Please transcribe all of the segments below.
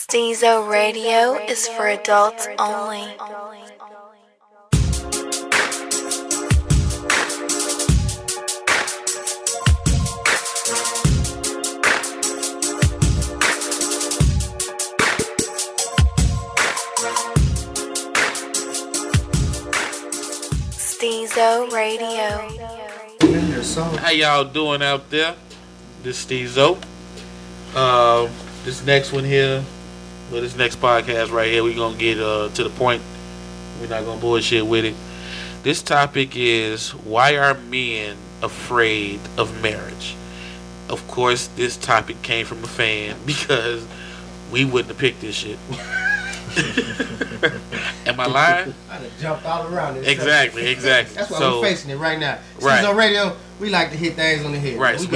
Stezo Radio is for adults only. Stezo Radio. How y'all doing out there? This Stezo. This next one here, well, this next podcast right here, we're gonna get to the point. We're not gonna bullshit with it. This topic is, why are men afraid of marriage? Of course, this topic came from a fan because we wouldn't have picked this shit. Am I lying? I done jumped all around this. Exactly. That's why we're facing it right now. Right. Stezo Radio, we like to hit things on the head. Right. We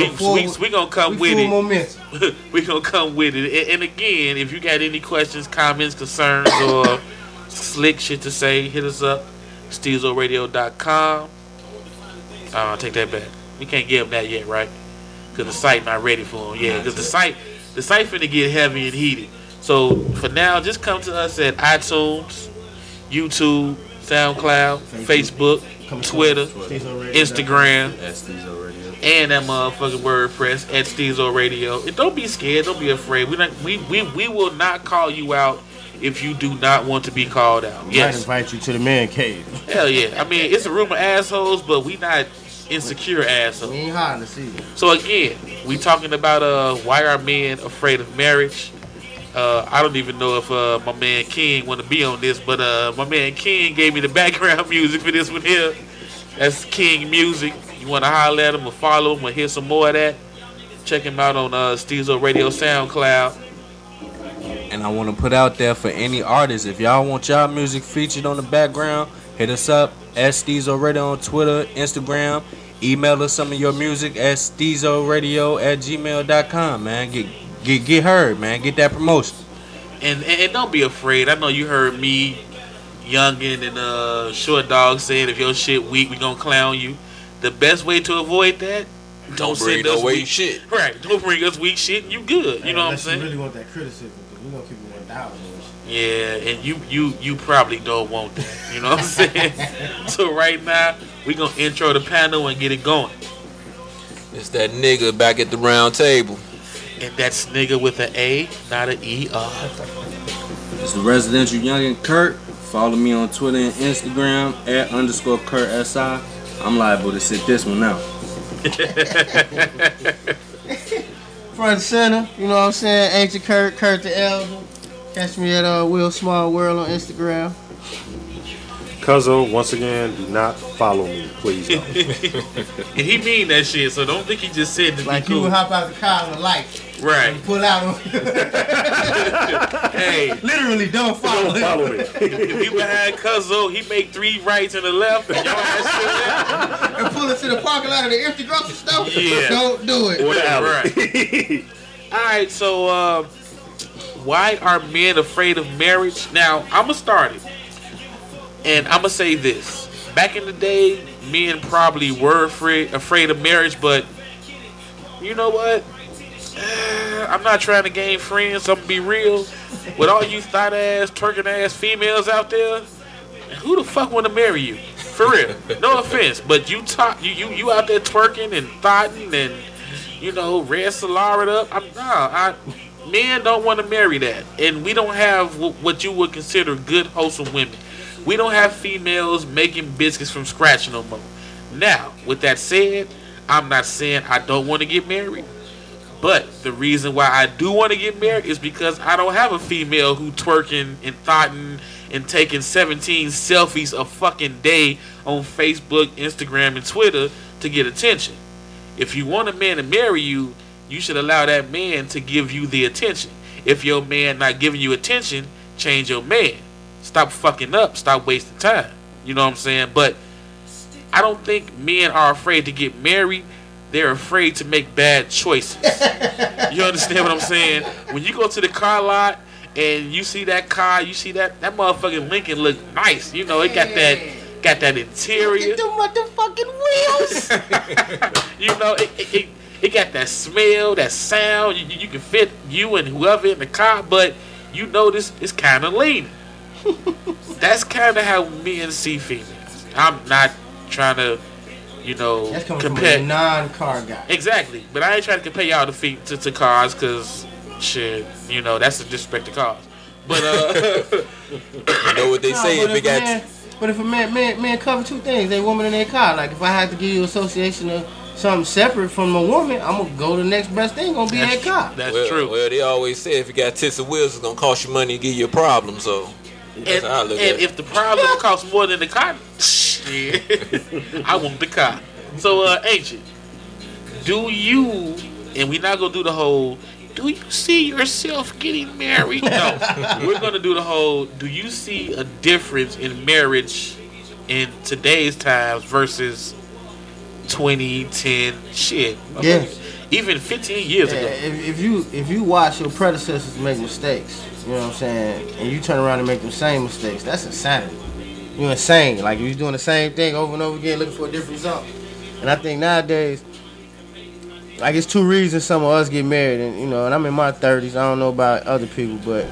gonna come with it. Momentum. We gonna come with it. And again, if you got any questions, comments, concerns, or slick shit to say, hit us up. StezoRadio.com. Take that back. We can't give them that yet, right? Because the site not ready for them. Yeah, because the site finna get heavy and heated. So for now, just come to us at iTunes, YouTube, SoundCloud, Facebook, Twitter, Instagram, and that motherfucking WordPress at Stezo Radio. And don't be scared, don't be afraid. We will not call you out if you do not want to be called out. Yes. Might invite you to the man cave. Hell yeah. I mean, it's a room of assholes, but we not insecure assholes. We ain't hard to see. So again, we talking about why are men afraid of marriage? I don't even know if my man King want to be on this, but my man King gave me the background music for this one here. That's King Music. You want to holler at him or follow him or hear some more of that? Check him out on Stezo Radio SoundCloud. And I want to put out there for any artists, if y'all want y'all music featured on the background, hit us up at Stezo Radio on Twitter, Instagram. Email us some of your music at stezoradio@gmail.com, man. Get heard, man. Get that promotion. And don't be afraid. I know you heard me, Youngin, and Short Dog saying if your shit weak, we gonna clown you. The best way to avoid that, don't bring send us weak weak shit. Right. Don't bring us weak shit and you good. You know what I'm saying? You really want that criticism, because we're going to keep it 1,000. Yeah, and you probably don't want that. You know what I'm saying? So right now, we gonna intro the panel and get it going. It's that nigga back at the round table. And that's nigga with an A, not an E-R. It's the residential youngin' Kurt. Follow me on Twitter and Instagram at _KurtSI. I'm liable to sit this one out. Front and center, you know what I'm saying? Ancient Kurt the Elder. Catch me at Will Small World on Instagram. Cuzzo, once again, do not follow me, please don't. And he mean that shit, so don't think he just said to like be cool. You would hop out the car on the light. Right. And pull out on Hey. Literally, don't follow Don't follow me. If you behind Cuzzo, he make 3 rights and a left, and y'all ass still there. and pull it to the parking lot of the empty grocery store. Yeah. Don't do it. Or the alley. Right. Alright, so why are men afraid of marriage? Now, I'ma start it. And I'ma say this. Back in the day, men probably were afraid of marriage, but you know what? I'm not trying to gain friends. I'm gonna be real. With all you thought ass, twerking ass females out there, who the fuck wanna marry you? For real. No offense, but you out there twerking and thotting and red Solar up. Men don't want to marry that, and we don't have what you would consider good, wholesome women. We don't have females making biscuits from scratch no more. Now, with that said, I'm not saying I don't want to get married. But the reason why I do want to get married is because I don't have a female who twerking and thotting and taking 17 selfies a fucking day on Facebook, Instagram, and Twitter to get attention. If you want a man to marry you, you should allow that man to give you the attention. If your man not giving you attention, change your man. Stop fucking up. Stop wasting time. You know what I'm saying? But I don't think men are afraid to get married. They're afraid to make bad choices. You understand what I'm saying? When you go to the car lot and you see that car, you see that motherfucking Lincoln look nice. You know, it got that interior. Look at the motherfucking wheels. You know, it got that smell, that sound. You can fit you and whoever in the car, but you notice it's kind of lean. That's kind of how men see females. I'm not trying to, That's coming compare from a non-car guy. exactly, but I ain't trying to compare y'all to cars because shit, that's a disrespect to cars. But You know what they say if it got. But if a man cover two things, a woman and a car. Like if I had to give you association of something separate from a woman, I'm gonna go to the next best thing. Gonna be that car. That's true. Well, they always say if you got tits and wheels, it's gonna cost you money and give you a problem. So that's how I look at it. If the problem costs more than the car, shit, I want the car. So, Ancient, do you? And we're not gonna do the whole. Do you see yourself getting married? No, we're gonna do the whole. Do you see a difference in marriage in today's times versus 2010 shit? Yes. Even 15 years ago. If you watch your predecessors make mistakes, you know what I'm saying, and you turn around and make the same mistakes, that's insanity. You're insane. Like you're doing the same thing over and over again, looking for a different result. And I think nowadays, like it's two reasons some of us get married, and and I'm in my 30s. I don't know about other people, but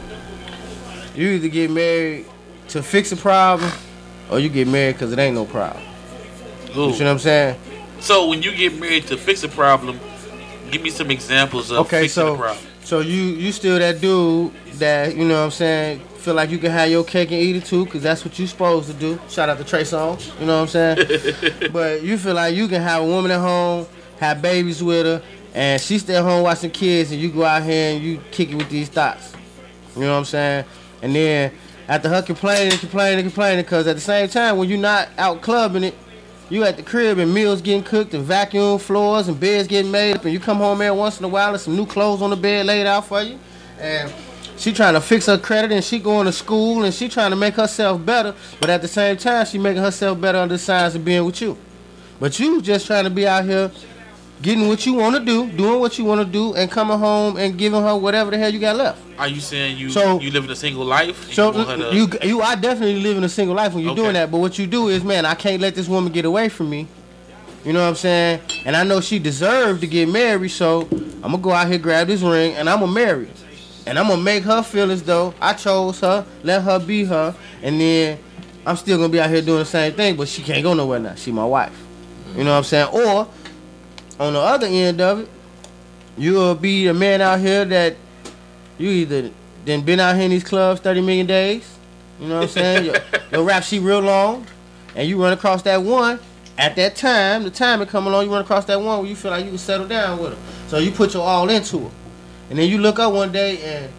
you either get married to fix a problem, or you get married because it ain't no problem. Ooh. You see what I'm saying? So when you get married to fix a problem, give me some examples of fixing a problem. So you still that dude that, you know what I'm saying, feel like you can have your cake and eat it too, because that's what you supposed to do. Shout out to Trey Songz, you know what I'm saying? But you feel like you can have a woman at home, have babies with her, and she stay at home watching kids, and you go out here and you kick it with these thoughts. You know what I'm saying? And then after her complaining, because at the same time, when you're not out clubbing it, you at the crib and meals getting cooked and vacuum floors and beds getting made up, and you come home every once in a while and some new clothes on the bed laid out for you. And she trying to fix her credit, and she going to school, and she trying to make herself better, but at the same time, she making herself better under the signs of being with you. But you just trying to be out here getting what you want to do, doing what you want to do, and coming home and giving her whatever the hell you got left. Are you saying you So- living a single life? So you want her to- you are definitely living a single life when you're doing that. But what you do is, man, I can't let this woman get away from me. You know what I'm saying? And I know she deserved to get married, so I'm gonna go out here, grab this ring, and I'm gonna marry her. And I'm gonna make her feel as though I chose her, let her be her, and then I'm still gonna be out here doing the same thing, but she can't go nowhere now. She my wife. You know what I'm saying? Or on the other end of it, you'll be a man out here that you either then been out here in these clubs 30 million days. You know what I'm saying? your rap sheet real long, and you run across that one at that time. The time it come along, you run across that one where you feel like you can settle down with her. So you put your all into her, and then you look up one day and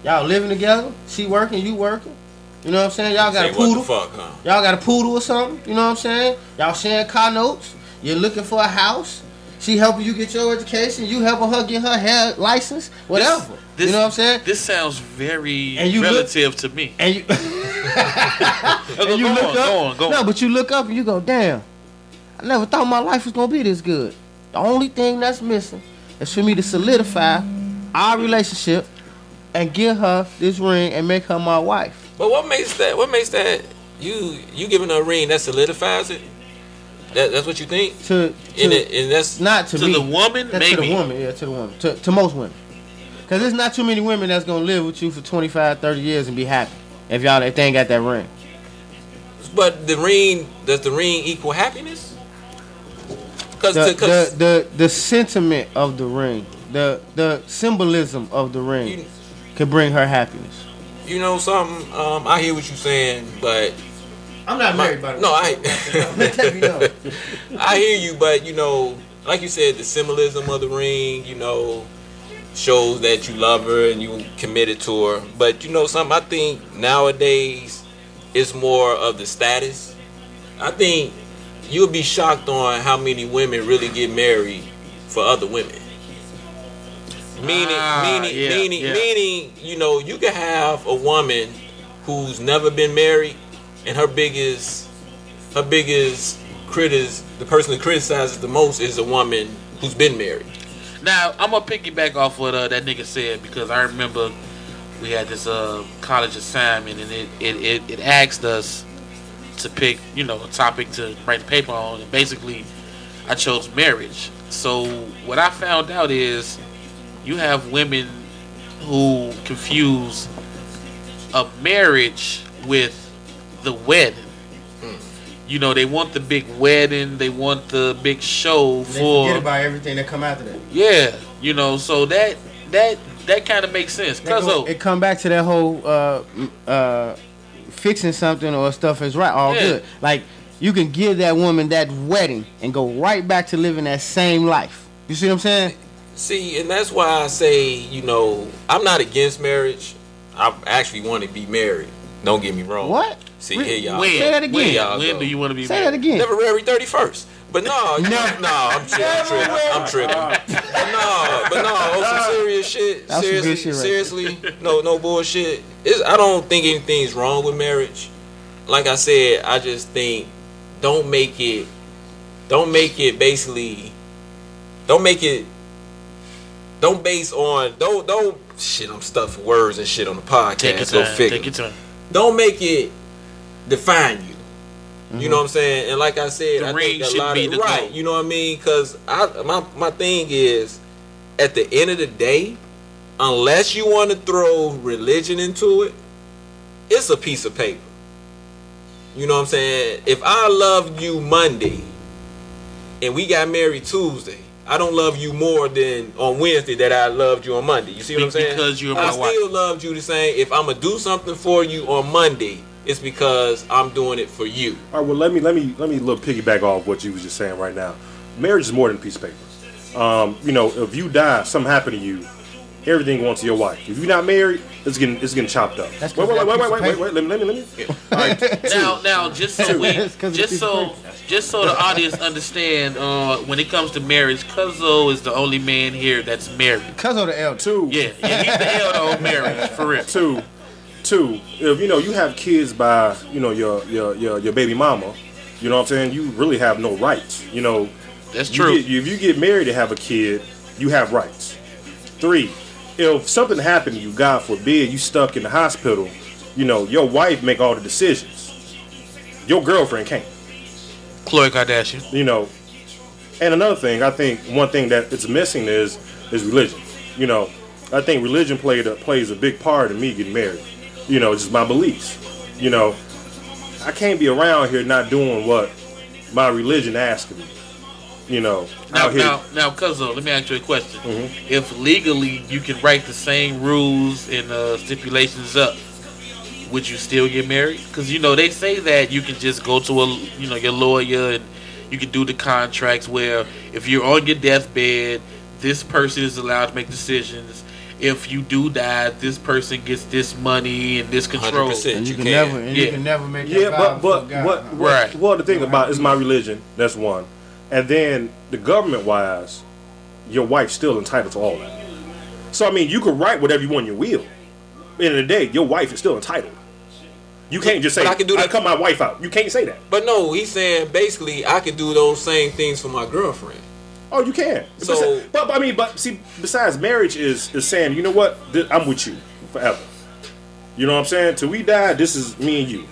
y'all living together. She working, you working. You know what I'm saying? Y'all got a poodle. What the fuck, huh? Y'all got a poodle or something. You know what I'm saying? Y'all sharing car notes. You're looking for a house. She helping you get your education. You helping her get her hair license. Whatever. You know what I'm saying? This sounds very And you relative to me. And you, and you look up. Go on. No, but you look up and you go, damn. I never thought my life was gonna be this good. The only thing that's missing is for me to solidify our relationship and give her this ring and make her my wife. But what makes that you giving her a ring that solidifies it? That's what you think? And that's not to me. The woman, that's maybe. To the woman, yeah, to the woman. To most women. Because there's not too many women that's going to live with you for 25, 30 years and be happy if they ain't got that ring. But the ring, does the ring equal happiness? The sentiment of the ring, the symbolism of the ring could bring her happiness. You know something? I hear what you're saying, but I'm not married, by the way. No, I hear you, but like you said, the symbolism of the ring, shows that you love her and you committed to her. But something, I think nowadays it's more of the status. I think you'll be shocked on how many women really get married for other women. Meaning, you can have a woman who's never been married, and her biggest critics, the person that criticizes the most, is a woman who's been married. Now, I'm going to piggyback off what that nigga said, because I remember we had this college assignment, and it asked us to pick, a topic to write the paper on, and basically I chose marriage. So what I found out is you have women who confuse a marriage with the wedding. You know, they want the big wedding, they want the big show They for. forget about everything that come after that. Yeah, you know, so that kind of makes sense. It come back to that whole fixing something or stuff is right, all good. Like, you can give that woman that wedding and go right back to living that same life. You see what I'm saying? See, and that's why I say, you know, I'm not against marriage. I actually want to be married. Don't get me wrong. What? See, here y'all. Say that again. When do you want to be Say married? that again. February 31st. But no, I'm tripping. But no, on some serious shit. That's some good shit right Seriously, no bullshit. I don't think anything's wrong with marriage. Like I said, I just think don't make it shit, I'm stuffing words and shit on the podcast. Take your time. Don't make it define you. You know what I'm saying? And like I said, The I ring think a should lot be of the right. goal. You know what I mean? Because my thing is, at the end of the day, unless you want to throw religion into it, it's a piece of paper. You know what I'm saying? If I love you Monday and we got married Tuesday, I don't love you more than on Wednesday that I loved you on Monday. You see what I'm saying? Because you're my wife. I still loved you the same. If I'm gonna do something for you on Monday, it's because I'm doing it for you. All right, well, let me little piggyback off what you was just saying right now. Marriage is more than a piece of paper. You know, if you die, something happened to you, everything going to your wife. If you're not married, it's getting chopped up. That's Wait. Let me. All right, Now, just so the audience understand, when it comes to marriage, Cuzzo is the only man here that's married. Cuzzo the elder. Yeah, he's the elder on marriage for real. Two, if you know you have kids by your baby mama, you know what I'm saying, you really have no rights. You know, That's true. If you get married and have a kid, you have rights. 3, if something happened to you, God forbid, you stuck in the hospital, you know, your wife make all the decisions. Your girlfriend can't. Khloe Kardashian. You know, and another thing, I think one thing that it's missing is religion. You know, I think religion plays a big part in me getting married. You know, just my beliefs. You know, I can't be around here not doing what my religion asks of me. You know, now, Cuzzo, let me ask you a question. Mm-hmm. If legally you can write the same rules and stipulations up, would you still get married? Because you know they say that you can just go to your lawyer and you can do the contracts where if you're on your deathbed, this person is allowed to make decisions. If you do die, this person gets this money and this control. 100%. And you can never make that yeah, vow but before God. Right. Well, the thing about is my religion. That's one, and then the government wise, your wife's still entitled to all that. So I mean, you can write whatever you want in your will. At the end of the day, your wife is still entitled. You can't just say, But I can do that. I cut my wife out. You can't say that. But no, he's saying basically I can do those same things for my girlfriend. Oh, you can. So- but see, besides marriage is saying, you know what, I'm with you forever. You know what I'm saying? Till we die, this is me and you.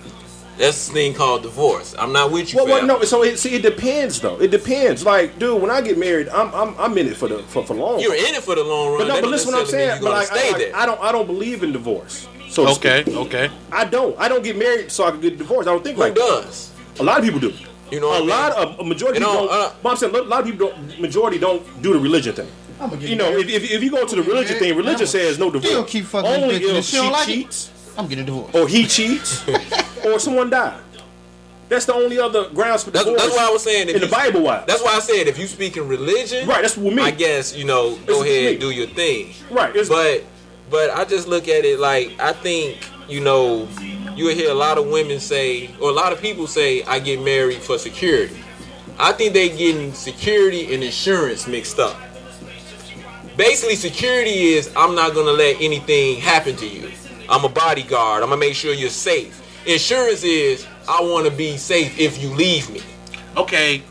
That's the thing called divorce. I'm not with you. Well, forever. no. So it depends though. It depends. Like, dude, when I get married, I'm in it for long. You're in it for the long run. But listen what I'm saying. You're But gonna stay there. I don't believe in divorce. So to speak. Okay. I don't get married so I can get divorced. I don't think Who like that. does? A lot of people do. You know, A majority You know, don't. But I'm saying a lot of people don't. Majority don't do the religion thing. You know, if you go to the religion thing, religion says no divorce. You don't keep fucking Only bitches. if She don't she like it. cheats, I'm getting divorced. or he cheats, or someone died. That's the only other grounds for divorce. That's why I was saying in the Bible. Why? That's why I said if you speak in religion, Right, that's what me. I guess go with ahead me. and do your thing. Right. But I just look at it like I think you will hear a lot of women say, or a lot of people say, I get married for security. I think they getting security and insurance mixed up. Basically, security is I'm not gonna let anything happen to you. I'm a bodyguard. I'm gonna make sure you're safe. Insurance is I want to be safe if you leave me. Okay.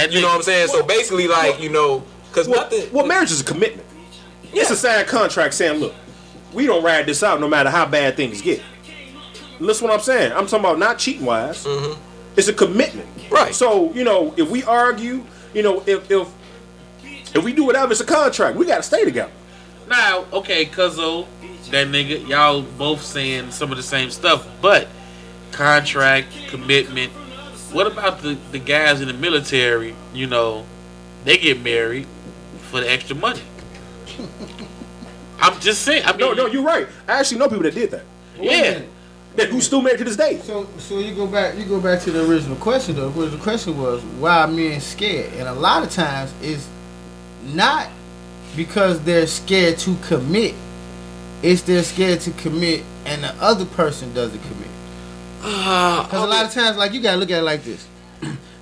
You know what I'm saying? So basically, because nothing. Well, marriage is a commitment. It's a signed contract saying, look, we don't ride this out no matter how bad things get. Listen what I'm saying. I'm talking about not cheating wise. Mm-hmm. It's a commitment. Right. So, if we argue, if we do whatever, it's a contract. We got to stay together. Now, okay, Cuzzo, that nigga, y'all both saying some of the same stuff, but contract, commitment. What about the guys in the military? You know, they get married for the extra money. I'm just saying. I mean, no, you're right. I actually know people that did that. Yeah. Who's still married to this day. So you go back to the original question though. The question was why are men scared? And a lot of times it's not because they're scared to commit. It's they're scared to commit and the other person doesn't commit. Because a lot of times, like, you gotta look at it like this.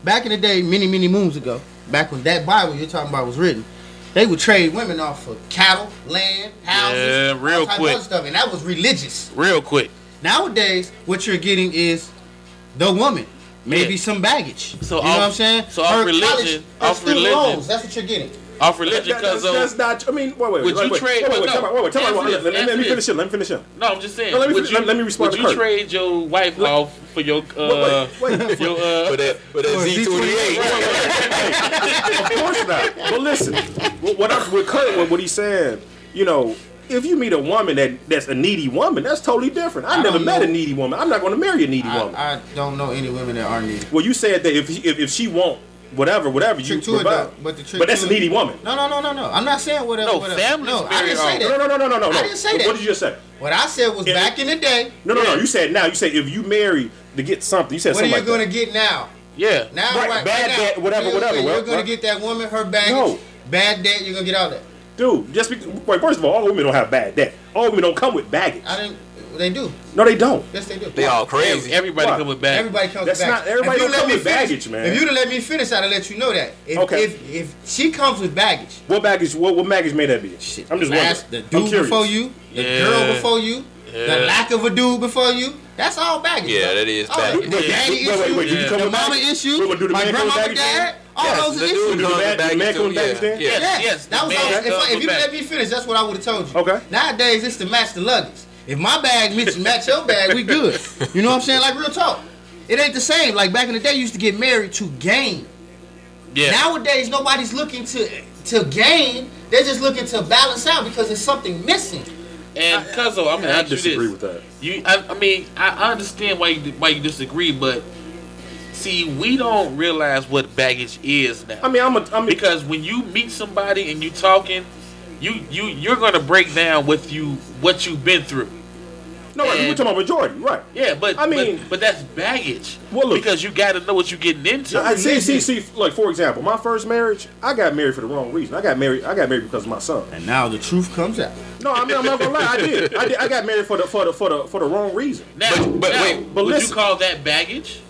Back in the day, many moons ago, back when that Bible you're talking about was written, they would trade women off for cattle, land, houses, real all type quick. of stuff, and that was religious. Real quick. Nowadays, what you're getting is the woman, maybe some baggage. So you know what I'm saying? So off religion, loans, that's what you're getting. Off religion, because that's not. I mean, wait. Would you trade? Wait. Let me finish him. No, I'm just saying. No, let me respond. Would you trade your wife off for your wait. For that Z28? Of course not. But listen, what he's saying, you know, if you meet a woman that's a needy woman, that's totally different. I never met a needy woman. I'm not going to marry a needy woman. I don't know any women that are needy. Well, you said that if she won't. Whatever you provide. But that's a needy woman. No. I'm not saying whatever. No, families. No, I didn't say that. No. I didn't say that. What did you just say? What I said was back in the day. No. You said now. You said if you marry to get something. You said what something are you like going to get now? Yeah. Now, right bad debt, whatever. You're going to get that woman, her baggage. No. Bad debt, you're going to get all that. Dude, first of all women don't have bad debt. All women don't come with baggage. They do. No, they don't. Yes, they do. They all crazy. Everybody come with baggage. Everybody comes That's with baggage. not everybody don't come with baggage, man. If you'd have let me finish, I'd have let you know that. If she comes with baggage. What baggage? What baggage may that be? Shit, I'm just wondering. The dude before you, the girl before you, the lack of a dude before you. That's all baggage. Yeah, bro. that is baggage. The daddy issue, Wait, did you come the with mama baggage? issue, Wait, do the my man come with grandmama, baggage? dad, all those the issues. dude Do comes with the man baggage come with too, baggage then? Yes. That was all. If you let me finish, that's what I would have told you. Okay. Nowadays, it's to match the luggage. If my bag match your bag, we good. You know what I'm saying? Like real talk. It ain't the same. Like back in the day, you used to get married to gain. Yeah. Nowadays, nobody's looking to gain. They're just looking to balance out because there's something missing. And Cuzzo, I'm gonna I ask you disagree this. with that. I understand why you disagree, but see, we don't realize what baggage is now. I mean, because when you meet somebody and you talking, you're gonna break down what you've been through. no, right, we're talking about majority, right? Yeah, but I mean, but that's baggage. Well, look, because you got to know what you're getting into. No, see, like for example, my first marriage, I got married for the wrong reason. I got married because of my son. And now the truth comes out. No, I mean, I'm not gonna lie, I did. I got married for the wrong reason. Now, But would listen. you call that baggage?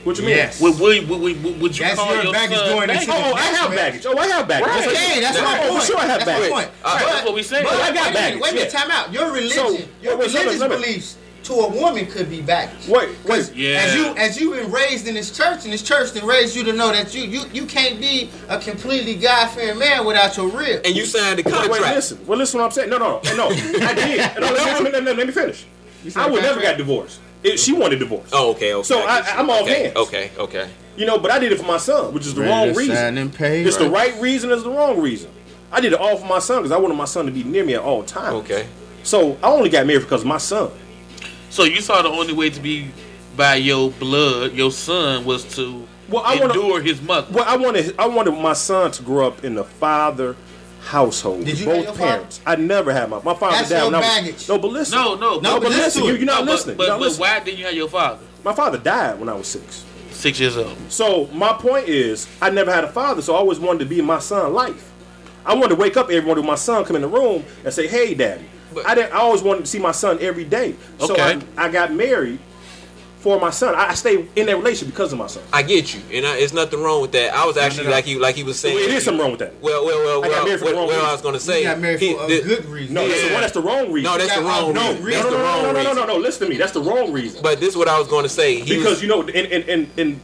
What you mean? Yes. Would you That's call your your baggage son going baggage? into I have baggage. I have baggage. Right. Okay, that's my Oh, point. sure I have That's my baggage. point. That's what we saying. But I got baggage, Wait a minute, yeah. time out. Your religion, your wait, religious let me- beliefs to a woman could be baggage. Wait. Yeah. As you've been raised in this church, and this church then raised you to know that you can't be a completely God-fearing man without your rib. And you signed the Wait, contract. listen. Well, listen what I'm saying. No. I did. No, let me finish. I would never got divorced. She wanted divorce. Oh, okay. So I'm off okay, hands. Okay. You know, but I did it for my son, which is the wrong reason. It's the right reason, it's the wrong reason. I did it all for my son because I wanted my son to be near me at all times. Okay. So I only got married because of my son. So you saw the only way to be by your blood, your son, was to endure his mother. Well, I wanted my son to grow up in a father household. Did you both have your parents. I never had my father. That's died your when I was- baggage. No, but listen. No, but listen. You're not listening. You're not But listening. why didn't you have your father? My father died when I was 6. 6 years old. So my point is, I never had a father, so I always wanted to be in my son's life. I wanted to wake up every morning with my son come in the room and say, "Hey, Daddy." I always wanted to see my son every day. So Okay. I got married for my son. I stayed in that relationship because of my son. I get you, and it's nothing wrong with that. I was actually like he was saying. It is something wrong with that. Well. I got married for the wrong reason. I was gonna say. You got married for a good reason. No, that's the wrong reason. No, that's the wrong reason. No. Listen to me. That's the wrong reason. But this is what I was gonna say. Because you know, in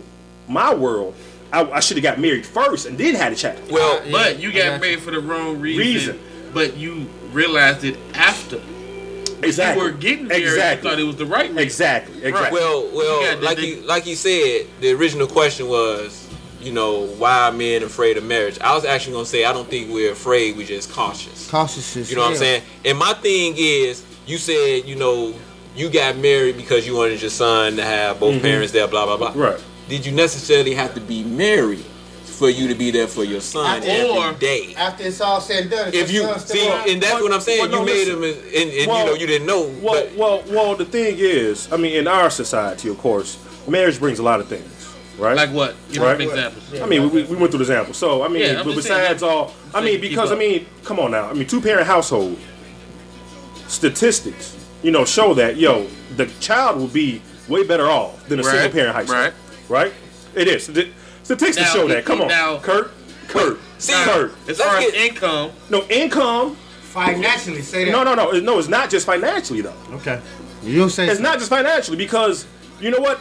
my world, I should have got married first and then had a child. Well, But you got married for the wrong reason. But you realized it after. Exactly. You were getting married. You thought it was the right reason. Exactly. Right. well, You got like he said, the original question was, why are men afraid of marriage? I was actually gonna say I don't think we're afraid. We're just cautious. Cautious is You know what I'm saying? And my thing is, you said you got married because you wanted your son to have both parents there. Blah blah blah. Right. Did you necessarily have to be married for you to be there for your son every day? After it's all said and done, If you see, and that's what I'm saying. You made him, and you didn't know. Well, the thing is, I mean, in our society, of course, marriage brings a lot of things, right? Like what? Give me some examples. I mean, we went through the examples. So, I mean, but besides all, I mean, because, I mean, come on now. I mean, two-parent household statistics, show that, the child will be way better off than a single-parent household. Right? It is. Statistics show that. Come on. Kurt. As far as income. No, income. Financially, say that. No, it's not just financially, though. Okay. You don't say it's not just financially, because, you know what?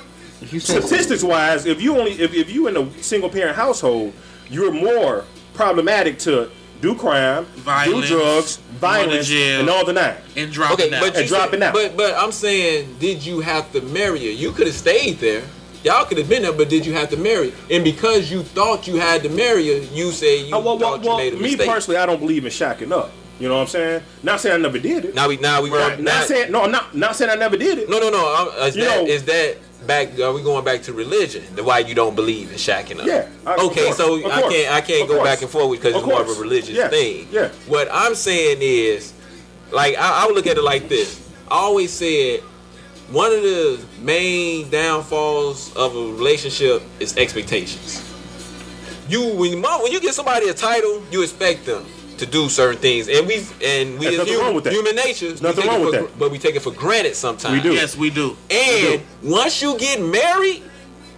Statistics wise, if you in a single parent household, you're more problematic to do crime, do drugs, violence, and all the nine. And dropping out. But I'm saying, did you have to marry her? You could have stayed there. Y'all could have been there, but did you have to marry her? And because you thought you had to marry her, you say you thought you made a mistake. Me personally, I don't believe in shacking up. You know what I'm saying? Not saying I never did it. Now we I'm not saying I never did it. No. Is that back? Are we going back to religion? The why you don't believe in shacking up? Yeah. Okay, so I can't go back and forth because it's more of a religious thing. Yeah. What I'm saying is, like, I would look at it like this. I always said one of the main downfalls of a relationship is expectations. When you get somebody a title, you expect them to do certain things, and we as human nature, nothing wrong with that. But we take it for granted sometimes. We do. Yes, we do. And once you get married,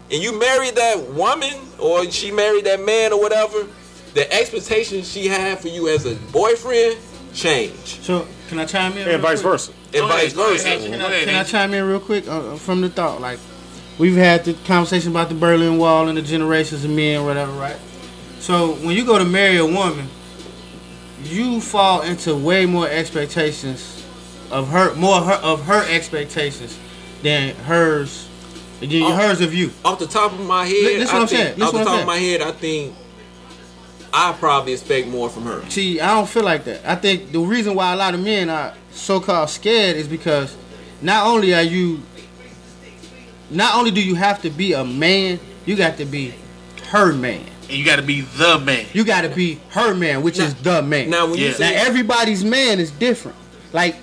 and you marry that woman, or she married that man, or whatever, the expectations she had for you as a boyfriend change. So can I chime in? And vice versa. And vice versa. Can I chime in real quick from the thought? Like, we've had the conversation about the Berlin Wall and the generations of men, whatever, right? So when you go to marry a woman, you fall into way more expectations of her expectations than hers of you. Off the top of my head, I think I probably expect more from her. See, I don't feel like that. I think the reason why a lot of men are so-called scared is because not only do you have to be a man, you got to be her man. And you got to be the man. You got to be her man, which is the man. Now, when you say everybody's man is different. Like,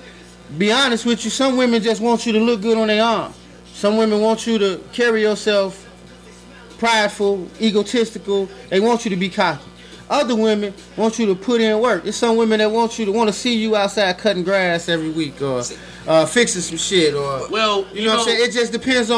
be honest with you, some women just want you to look good on their arm. Some women want you to carry yourself prideful, egotistical. They want you to be cocky. Other women want you to put in work. There's some women that want to see you outside cutting grass every week, or fixing some shit, or you know what I'm saying. It just depends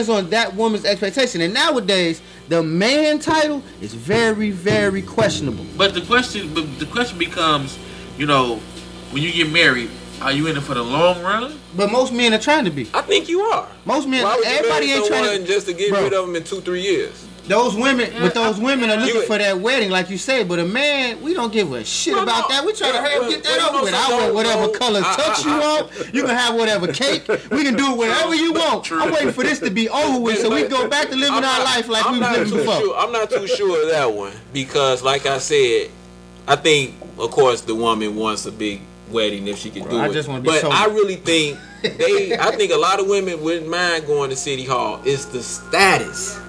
on that woman's expectation. And nowadays, the man title is very, very questionable. But the question becomes, when you get married, are you in it for the long run? But most men are trying to be. I think you are. Most men, everybody ain't trying to just to get rid of them in 2-3 years. Those women are looking for that wedding, like you say. But a man, we don't give a shit about that. We try to hurry up, get that over with. I want whatever color tux you want. You can have whatever cake. We can do whatever you want. True. I'm waiting for this to be over with so we can go back to living our life like we was living before. I'm not too sure of that one because, like I said, I think, of course, the woman wants a big wedding if she can do it. I just want to be But I really think I think a lot of women wouldn't mind going to City Hall. It's the status.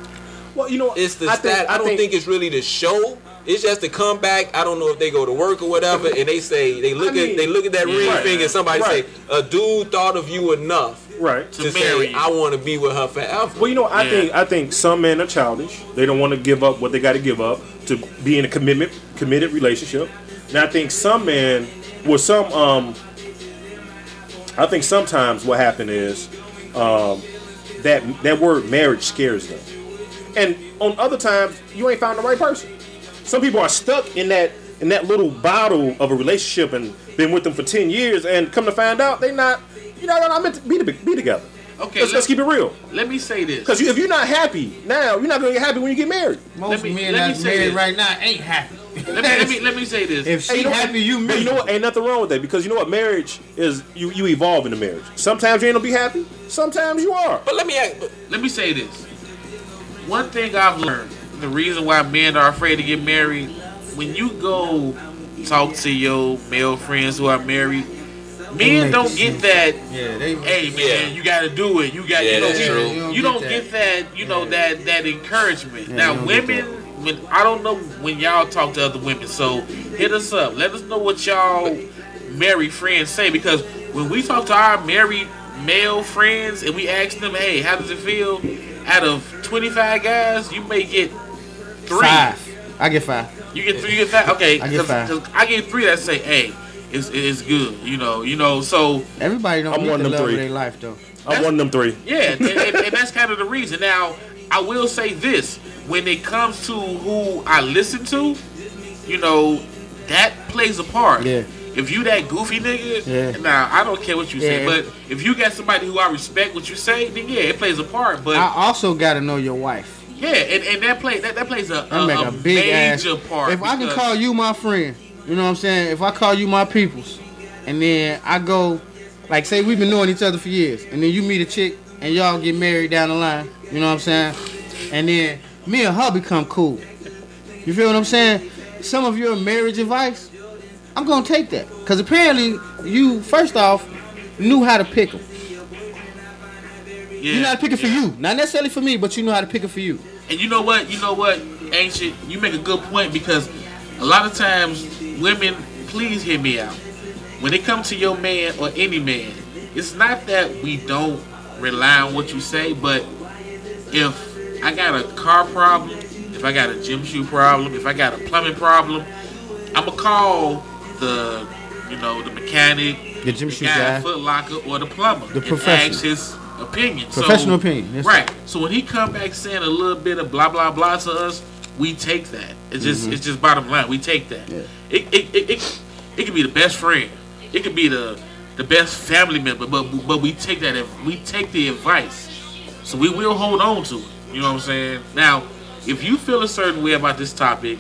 Well, it's the status. I don't think it's really the show. It's just to come back. I don't know if they go to work or whatever, and they say they look at that ring finger, and somebody say a dude thought of you enough, to say I want to be with her forever. Well, I think some men are childish. They don't want to give up what they got to give up to be in a committed relationship. And I think some men, I think sometimes what happened is that word marriage scares them. And on other times, you ain't found the right person. Some people are stuck in that little bottle of a relationship and been with them for 10 years, and come to find out they not meant to be together. Okay, let's keep it real. Let me say this. Because if you're not happy now, you're not going to get happy when you get married. Most men that's married right now ain't happy. Let me say this. If she's happy, you married. You know what? Ain't nothing wrong with that, because you know what? Marriage is you evolve in the marriage. Sometimes you ain't gonna be happy. Sometimes you are. But let me say this. One thing I've learned the reason why men are afraid to get married, when you go talk to your male friends who are married, men don't get that. Yeah, Hey man, you got to do it. You got. Yeah, you know, that's true. You don't get that. You know that encouragement. Now women, when I don't know when y'all talk to other women, so hit us up. Let us know what y'all married friends say, because when we talk to our married male friends and we ask them, hey, how does it feel? Out of 25 guys, you may get 3. 5. I get 5. You get 3, you get 5? Okay. I get 5. 'cause I get 3 that say, hey, it's good. You know, so. Everybody don't I'm meet one the of them love of 3. their life, though. I'm one of them 3. Yeah, and that's kind of the reason. Now, I will say this. When it comes to who I listen to, you know, that plays a part. Yeah. If you that goofy nigga, now I don't care what you say, but if you got somebody who I respect what you say, then yeah, it plays a part. But I also got to know your wife. yeah, and that plays a Big major ass part. If I can call you my friend, you know what I'm saying? If I call you my peoples, and then I go, like, say we've been knowing each other for years, and then you meet a chick, and y'all get married down the line, you know what I'm saying? And then me and her become cool. You feel what I'm saying? Some of your marriage advice, I'm gonna take that, cause apparently you first off knew how to pick them. Yeah, You know how to pick it for you, not necessarily for me, but you know how to pick it for you. And you know what, Ancient, you make a good point, because a lot of times women, please hear me out. When it comes to your man or any man, it's not that we don't rely on what you say, but if I got a car problem, if I got a gym shoe problem, if I got a plumbing problem, I'ma call the mechanic, The gym shoe guy guy. at Foot Locker, or the plumber, The and professional. ask his opinion. Professional opinion. That's Right. So when he come back saying a little bit of blah blah blah to us, we take that. It's just bottom line. We take that. Yeah. It could be the best friend. It could be the best family member. But we take that. We take the advice. So we will hold on to it. You know what I'm saying? Now, if you feel a certain way about this topic,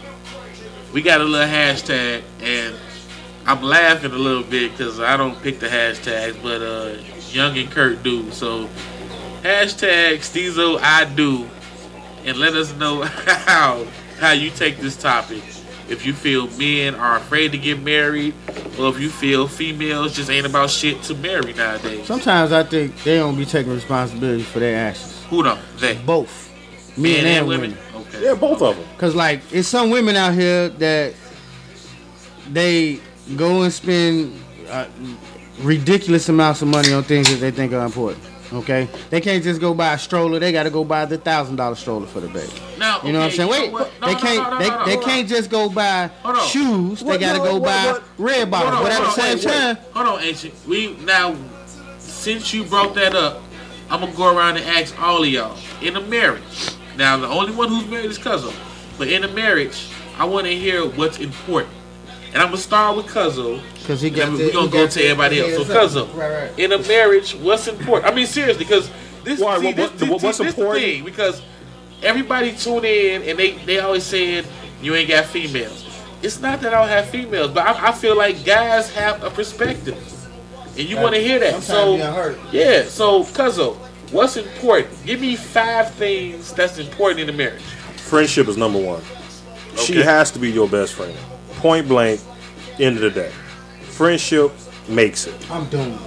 we got a little hashtag, and I'm laughing a little bit because I don't pick the hashtags, but Young and Kurt do. So hashtag Stezo I do, and let us know how you take this topic. If you feel men are afraid to get married, or if you feel females just ain't about shit to marry nowadays. Sometimes I think they don't be taking responsibility for their actions. Who don't? They. Both. Men and women. Okay. Yeah, both of them. Cause like it's some women out here that they go and spend ridiculous amounts of money on things that they think are important. Okay, they can't just go buy a stroller. They got to go buy the $1,000 stroller for the baby. Now, You know what I'm saying? Wait, they can't just go buy shoes. They got to go buy red bottoms. But at the same time, hold on, Ancient. Since you brought that up, I'm gonna go around and ask all of y'all in a marriage. Now, the only one who's married is Cuzzo, but in a marriage, I want to hear what's important. And I'm gonna start with Cuzzo, because we're we're gonna go to everybody else. So Cuzzo, right. in a marriage, what's important? I mean, seriously, because this Why, see, what's this important? the thing, because everybody tune in and they always saying you ain't got females. It's not that I don't have females, but I feel like guys have a perspective, and you want to hear that. So yeah, so Cuzzo, what's important? Give me 5 things that's important in a marriage. Friendship is number 1. She Okay. has to be your best friend. Point blank, end of the day. Friendship makes it. I'm doomed.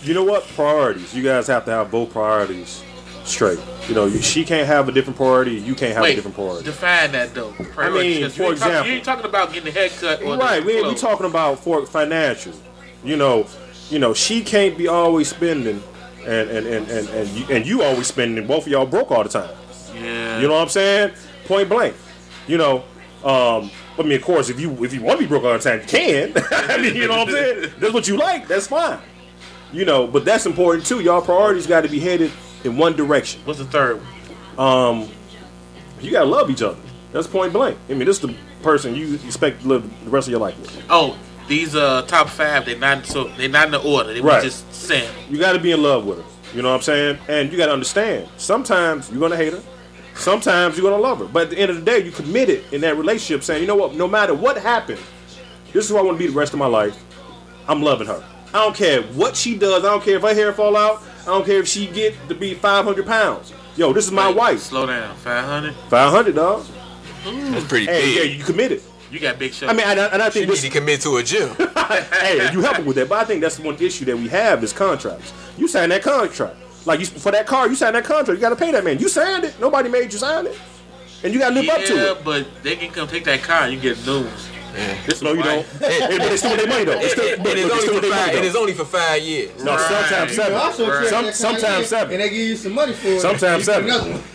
You know what? Priorities. You guys have to have both priorities straight. You know, she can't have a different priority. You can't have a different priority. Define that though. I mean, for example, you ain't talking about getting a haircut or right? We ain't talking about for financial. You know, she can't be always spending, and you always spending. Both of y'all broke all the time. Yeah. You know what I'm saying? Point blank. You know, I mean, of course, if you want to be broke all the time, you can. I mean, you know what I'm saying? That's what you like. That's fine. You know, but that's important too. Y'all priorities got to be headed in one direction. What's the third one? You gotta love each other. That's point blank. I mean, this is the person you expect to live the rest of your life with. Oh, these top 5, they're not in the order. They Right. were just saying. You gotta be in love with her. You know what I'm saying? And you gotta understand. Sometimes you're gonna hate her. Sometimes you're gonna love her. But at the end of the day, you committed in that relationship, saying, you know what? No matter what happened, this is who I want to be the rest of my life. I'm loving her. I don't care what she does. I don't care if her hair fall out. I don't care if she get to be 500 pounds. Yo, this is my wife. Slow down. 500? 500, dog. That's pretty Hey, big. yeah, you committed. You got big shoulders. I mean, and I think You this. need to commit to a gym. Hey, you helping with that, but I think that's one issue that we have is contracts. You signed that contract. Like, for that car, you signed that contract. You got to pay that man. You signed it. Nobody made you sign it. And you got to live up to Yeah, it. but they can come take that car and you get news. This No, you don't. Hey, but they still with their money, though. They still, And it's only for 5 years. No, sometimes You can also 7. trade that car Sometimes in, 7. and they give you some money for it. Sometimes You 7.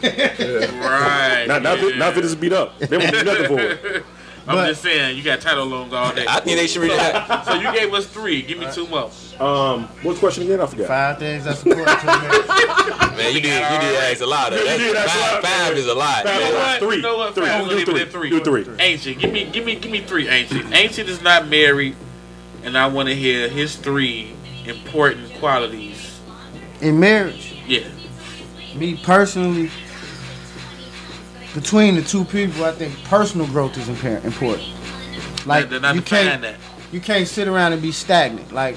get another one. Right. Not if it's beat up. They won't do nothing for it. I'm just saying, you got title loans all day. I think they should read that. So you gave us 3. Give me 2 more. What's the question again? I forgot. 5 things that's important to me. Man, you did ask a lot of that. did ask a lot. Five is a lot. Five. You know what? Three. You know what? Three. Fine, we'll Do leave it three. at 3. Do 3. Ancient. Give me 3, Ancient. Ancient is not married, and I want to hear his 3 important qualities. In marriage, Yeah. me personally, between the two people, I think personal growth is important. Like, They're not you defining can't, that. you can't sit around and be stagnant. Like,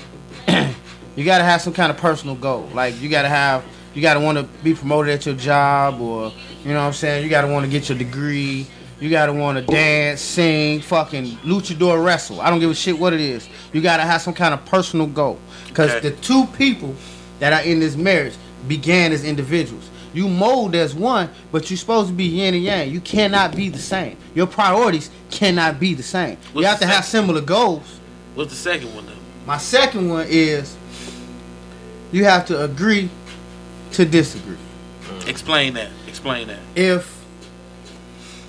you gotta have some kind of personal goal. Like, you gotta want to be promoted at your job, or you know what I'm saying. You gotta want to get your degree. You gotta want to dance, sing, fucking luchador wrestle. I don't give a shit what it is. You gotta have some kind of personal goal, because Okay. the two people that are in this marriage began as individuals. You mold as one, but you're supposed to be yin and yang. You cannot be the same. Your priorities cannot be the same. What's You have the to have second? similar goals. What's the second one, though? My second one is you have to agree to disagree. Explain that. If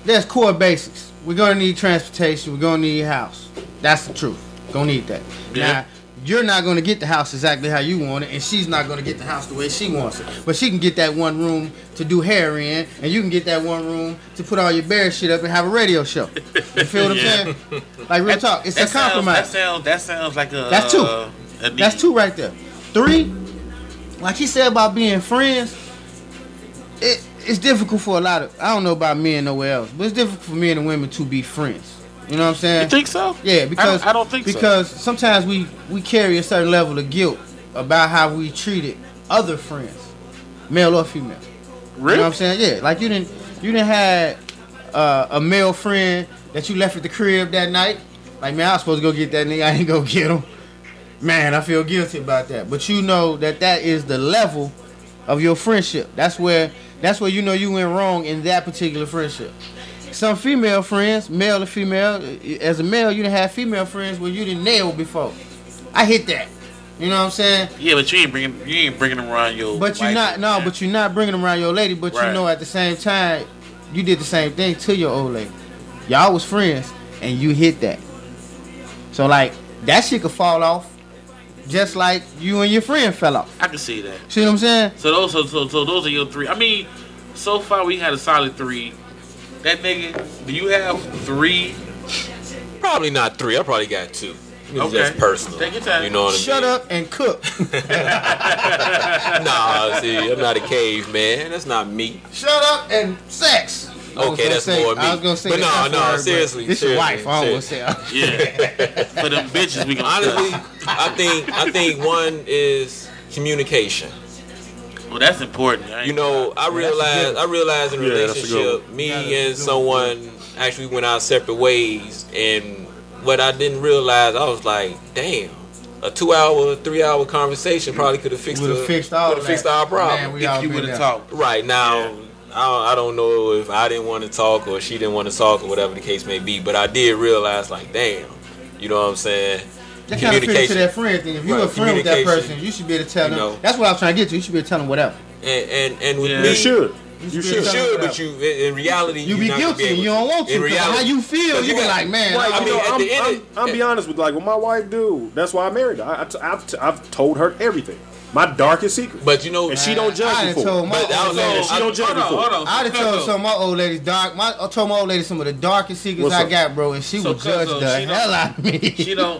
there's core basics, we're gonna need transportation, we're gonna need a house. That's the truth. Gonna need that. Yeah. Now, you're not gonna get the house exactly how you want it, and she's not gonna get the house the way she wants it. But she can get that one room to do hair in, and you can get that one room to put all your bear shit up and have a radio show. You feel what I'm saying? Like, real talk, it's a compromise. That sounds like a. That's 2. a need. That's 2 right there. 3, like he said about being friends, it's difficult for a lot of, I don't know about men nowhere else, but it's difficult for men and women to be friends. You know what I'm saying? You think so? Yeah, because I don't think so. because sometimes we carry a certain level of guilt about how we treated other friends, male or female. Really? You know what I'm saying? Yeah, like you didn't have a male friend that you left at the crib that night. Like, man, I was supposed to go get that nigga. I ain't go get him. Man, I feel guilty about that. But you know that is the level of your friendship. That's where you know you went wrong in that particular friendship. Some female friends, male or female, as a male, you done have female friends where you didn't nail before. I hit that. You know what I'm saying? Yeah, but you ain't bringing them around your. But you're wife not and no, man. but you're not bringing them around your lady. But Right. you know, at the same time, you did the same thing to your old lady. Y'all was friends, and you hit that. So like that shit could fall off, just like you and your friend fell off. I can see that. See what I'm saying? So those are your 3. I mean, so far we had a solid 3. That nigga, do you have 3? Probably not 3. I probably got 2. It's Okay. just personal. Take your time. You know what I mean? Shut up and cook. Nah, see, I'm not a caveman. That's not me. Shut up and sex. Okay, that's more me. I was gonna say, But the F no, word, but seriously, This your seriously, wife. I don't want to say. Yeah. For them bitches, we gonna Honestly, cut. I think one is communication. Well, that's important. You know, I realized in a Yeah, that's a good relationship, me and someone actually went our separate ways, and what I didn't realize, I was like, damn, a 2-hour, 3-hour conversation probably could have fixed fixed all our problem. Man, we all If you been would there. have talked. Right now, Yeah. I don't know if I didn't want to talk or she didn't want to talk or whatever the case may be, but I did realize, like, damn, you know what I'm saying? That kind of fits to that friend thing. If you're Right, a friend with that communication, person, you should be able to tell you them. know. That's what I was trying to get to. You should be able to tell them whatever. And with Yeah. me, You should. You You should. you Tell them should, whatever. but you in reality You you're be not gonna guilty able and you don't want to. In 'cause reality, how you feel, 'cause you be got- like, man. Right, I mean, at the end, I'm be honest with, like, what my wife do. That's why I married her. I've told her everything, my darkest secret, but you know, and she don't judge I me done for told it. my But I old was lady. She don't judge me for it. Hold on. I'd have told some of my old ladies I told my old lady some of the darkest secrets What's I up? got, bro, and she So, would judge Cuzzo, the she hell out of me.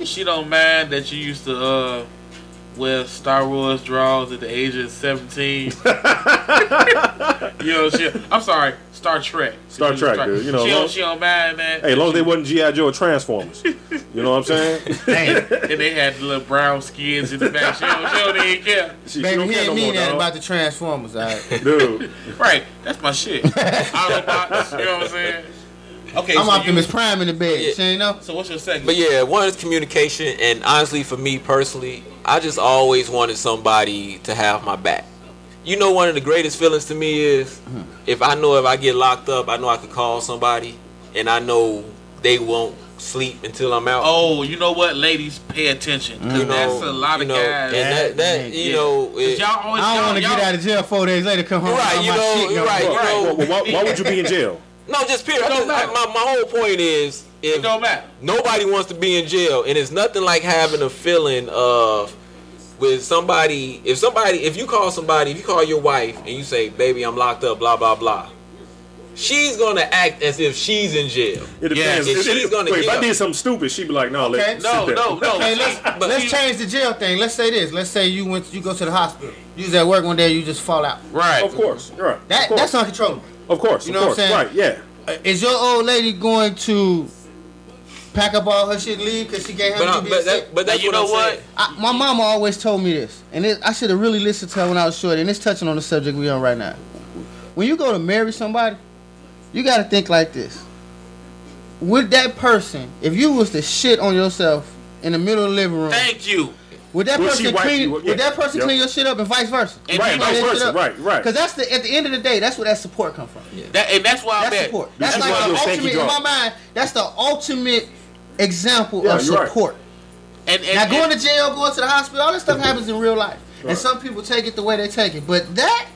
She don't mind that you used to wear Star Wars draws at the age of 17. I'm sorry, Star Trek. Star Trek, dude. You know, she don't mind that. Hey, as long as they wasn't G.I. Joe or Transformers. You know what I'm saying? And they had the little brown skins in the back. She don't even care. Baby, he ain't mean that about the Transformers, all right? Dude. Right, that's my shit. Autobots, you know what I'm saying? Okay, I'm Optimus Prime in the bed. Yeah. You ain't know? So what's your second? But yeah, one is communication, and honestly, for me personally, I just always wanted somebody to have my back. You know, one of the greatest feelings to me is if I get locked up, I know I could call somebody, and I know they won't sleep until I'm out. Oh, you know what, ladies, pay attention. Cause that's a lot of guys. And that you know, y'all always, I don't want to get out of jail 4 days later, come home. Right, you know, right. Why would you be in jail? No, just period. My whole point is, if it don't matter. Nobody wants to be in jail, and it's nothing like having a feeling of with somebody. If you call your wife and you say, "Baby, I'm locked up," blah blah blah, she's gonna act as if she's in jail. It depends. If I did something stupid, she'd be like, "No, okay. no." Hey, let's change the jail thing. Let's say this. Let's say you go to the hospital. You was at work one day, you just fall out. Right. Of course. You're right. That's uncontrollable. Of course. You know what I'm saying? Right. Yeah. Is your old lady going to pack up all her shit and leave because she can't handle you being sick? But that's you know what? My mama always told me this, and I should have really listened to her when I was short. And it's touching on the subject we on right now. When you go to marry somebody, you got to think like this. Would that person, if you was to shit on yourself in the middle of the living room, thank you. Would that person clean your shit up and vice versa? Right, vice versa. Right. Because at the end of the day, that's where that support comes from. Yeah. That's why I'm at. Support. That's like the ultimate, in my mind, that's the ultimate example of support. Right. And now, going to jail, going to the hospital, all that stuff happens in real life. Right. And some people take it the way they take it. But that,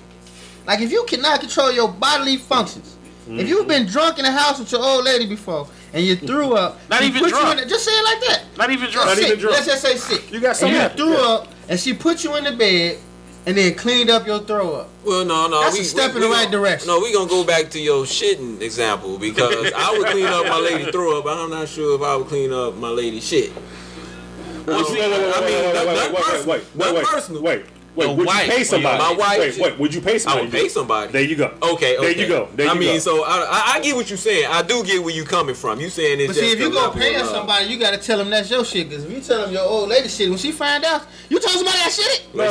like if you cannot control your bodily functions, if you've been drunk in the house with your old lady before, and you threw up. Not even drunk. Just say it like that. Not even drunk. Let's just say sick. You got something. You threw up, and she put you in the bed, and then cleaned up your throw up. Well, no. That's a step in the right direction. No, we gonna go back to your shitting example because I would clean up my lady throw up, but I'm not sure if I would clean up my lady shit. Wait. Would you pay somebody? My wife. Wait. Would you pay somebody? I would pay somebody. There you go. Okay. There you go. So I get what you're saying. I do get where you coming from. You saying it's but see, if you go pay somebody, you gotta tell them that's your shit. Because if you tell them your old lady shit, when she find out, you told somebody that shit. No.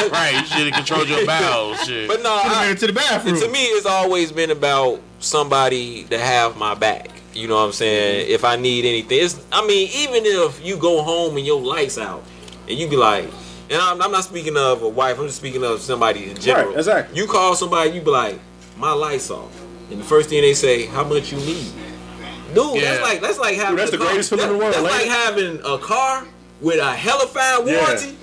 Right. You should have controlled your bowels. Shit. But no, to the bathroom. To me, it's always been about somebody to have my back. You know what I'm saying? If I need anything, even if you go home and your lights out, and you be like. And I'm not speaking of a wife. I'm just speaking of somebody in general. Right, exactly. You call somebody, you be like, "My lights off," and the first thing they say, "How much you need?" Dude, yeah. that's like having. Dude, that's the greatest feeling in the world. That's like having a car with a hella fine warranty. Yeah.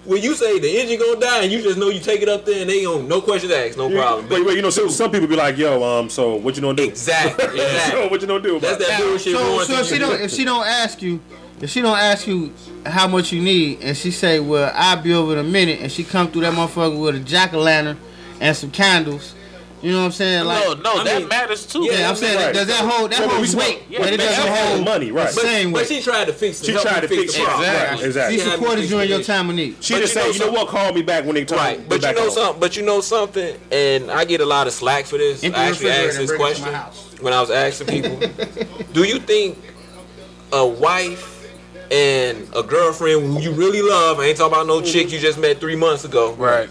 When you say the engine gonna die, and you just know you take it up there, and they gonna no questions asked, no problem. Wait, you know, some people be like, "Yo, so what you gonna do?" Exactly. So what you gonna do? That's that bullshit warranty. So if she don't ask you how much you need, and she say, "Well, I'll be over in a minute," and she come through that motherfucker with a jack-o'-lantern and some candles, you know what I'm saying? Like, that matters too. Yeah, I'm saying, right. Does that hold weight? But it doesn't hold money, right? But she tried to fix it. She tried to fix it. Exactly. She supported you in your time of need. She just said, "You know what? Call me back when they talk." Right. But you know something, and I get a lot of slack for this. I actually asked this question when I was asking people. Do you think a wife and a girlfriend who you really love, I ain't talking about no chick you just met 3 months ago. Right.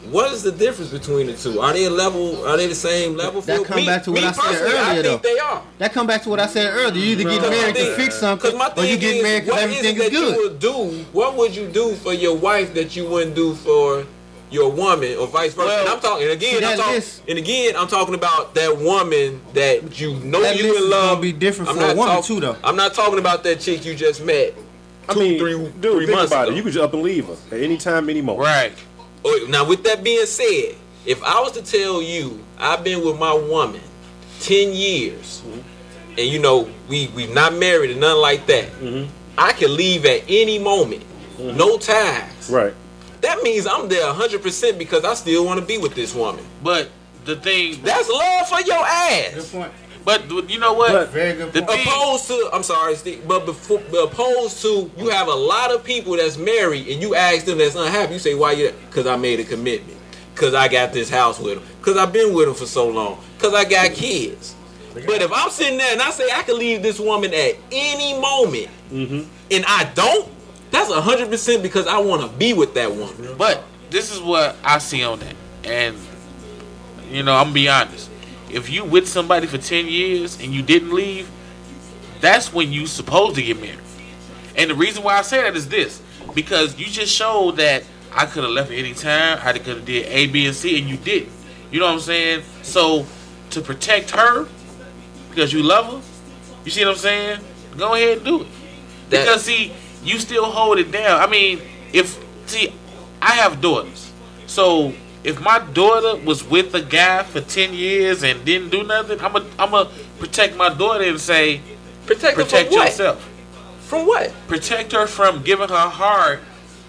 What is the difference between the two? Are they the same level? That come back to what I said earlier, I think they are. That come back to what I said earlier. You either get married to fix something, or you get married because everything is good. What would you do for your wife that you wouldn't do for your woman, or vice versa? Well, and I'm talking about that woman that you know that you in love. Gonna be different for a woman too, though. I'm not talking about that chick you just met. Three months about ago. it. You could just up and leave her at any time, any moment. Right. Now, with that being said, if I was to tell you I've been with my woman 10 years, and you know we've not married and nothing like that, I can leave at any moment, no ties. Right. That means I'm there 100% because I still want to be with this woman. But the thing, that's love for your ass. Good point. But you know what? But Very good The point. thing- Opposed to, I'm sorry, Steve, but opposed to, you have a lot of people that's married, and you ask them that's unhappy. You say, why you? Because I made a commitment. Because I got this house with them. Because I've been with them for so long. Because I got kids. But if I'm sitting there and I say I can leave this woman at any moment, and I don't, that's 100% because I want to be with that woman. But this is what I see on that, and you know, I'm gonna be honest. If you with somebody for 10 years and you didn't leave, that's when you supposed to get married. And the reason why I say that is this, because you just showed that I could have left at any time. I could have did A, B, and C, and you didn't. You know what I'm saying? So to protect her, because you love her, you see what I'm saying? Go ahead and do it. Because see, you still hold it down. I mean, I have daughters, so if my daughter was with a guy for 10 years and didn't do nothing, I'm a protect my daughter and say, Protect her from what? yourself. From what? Protect her from giving her heart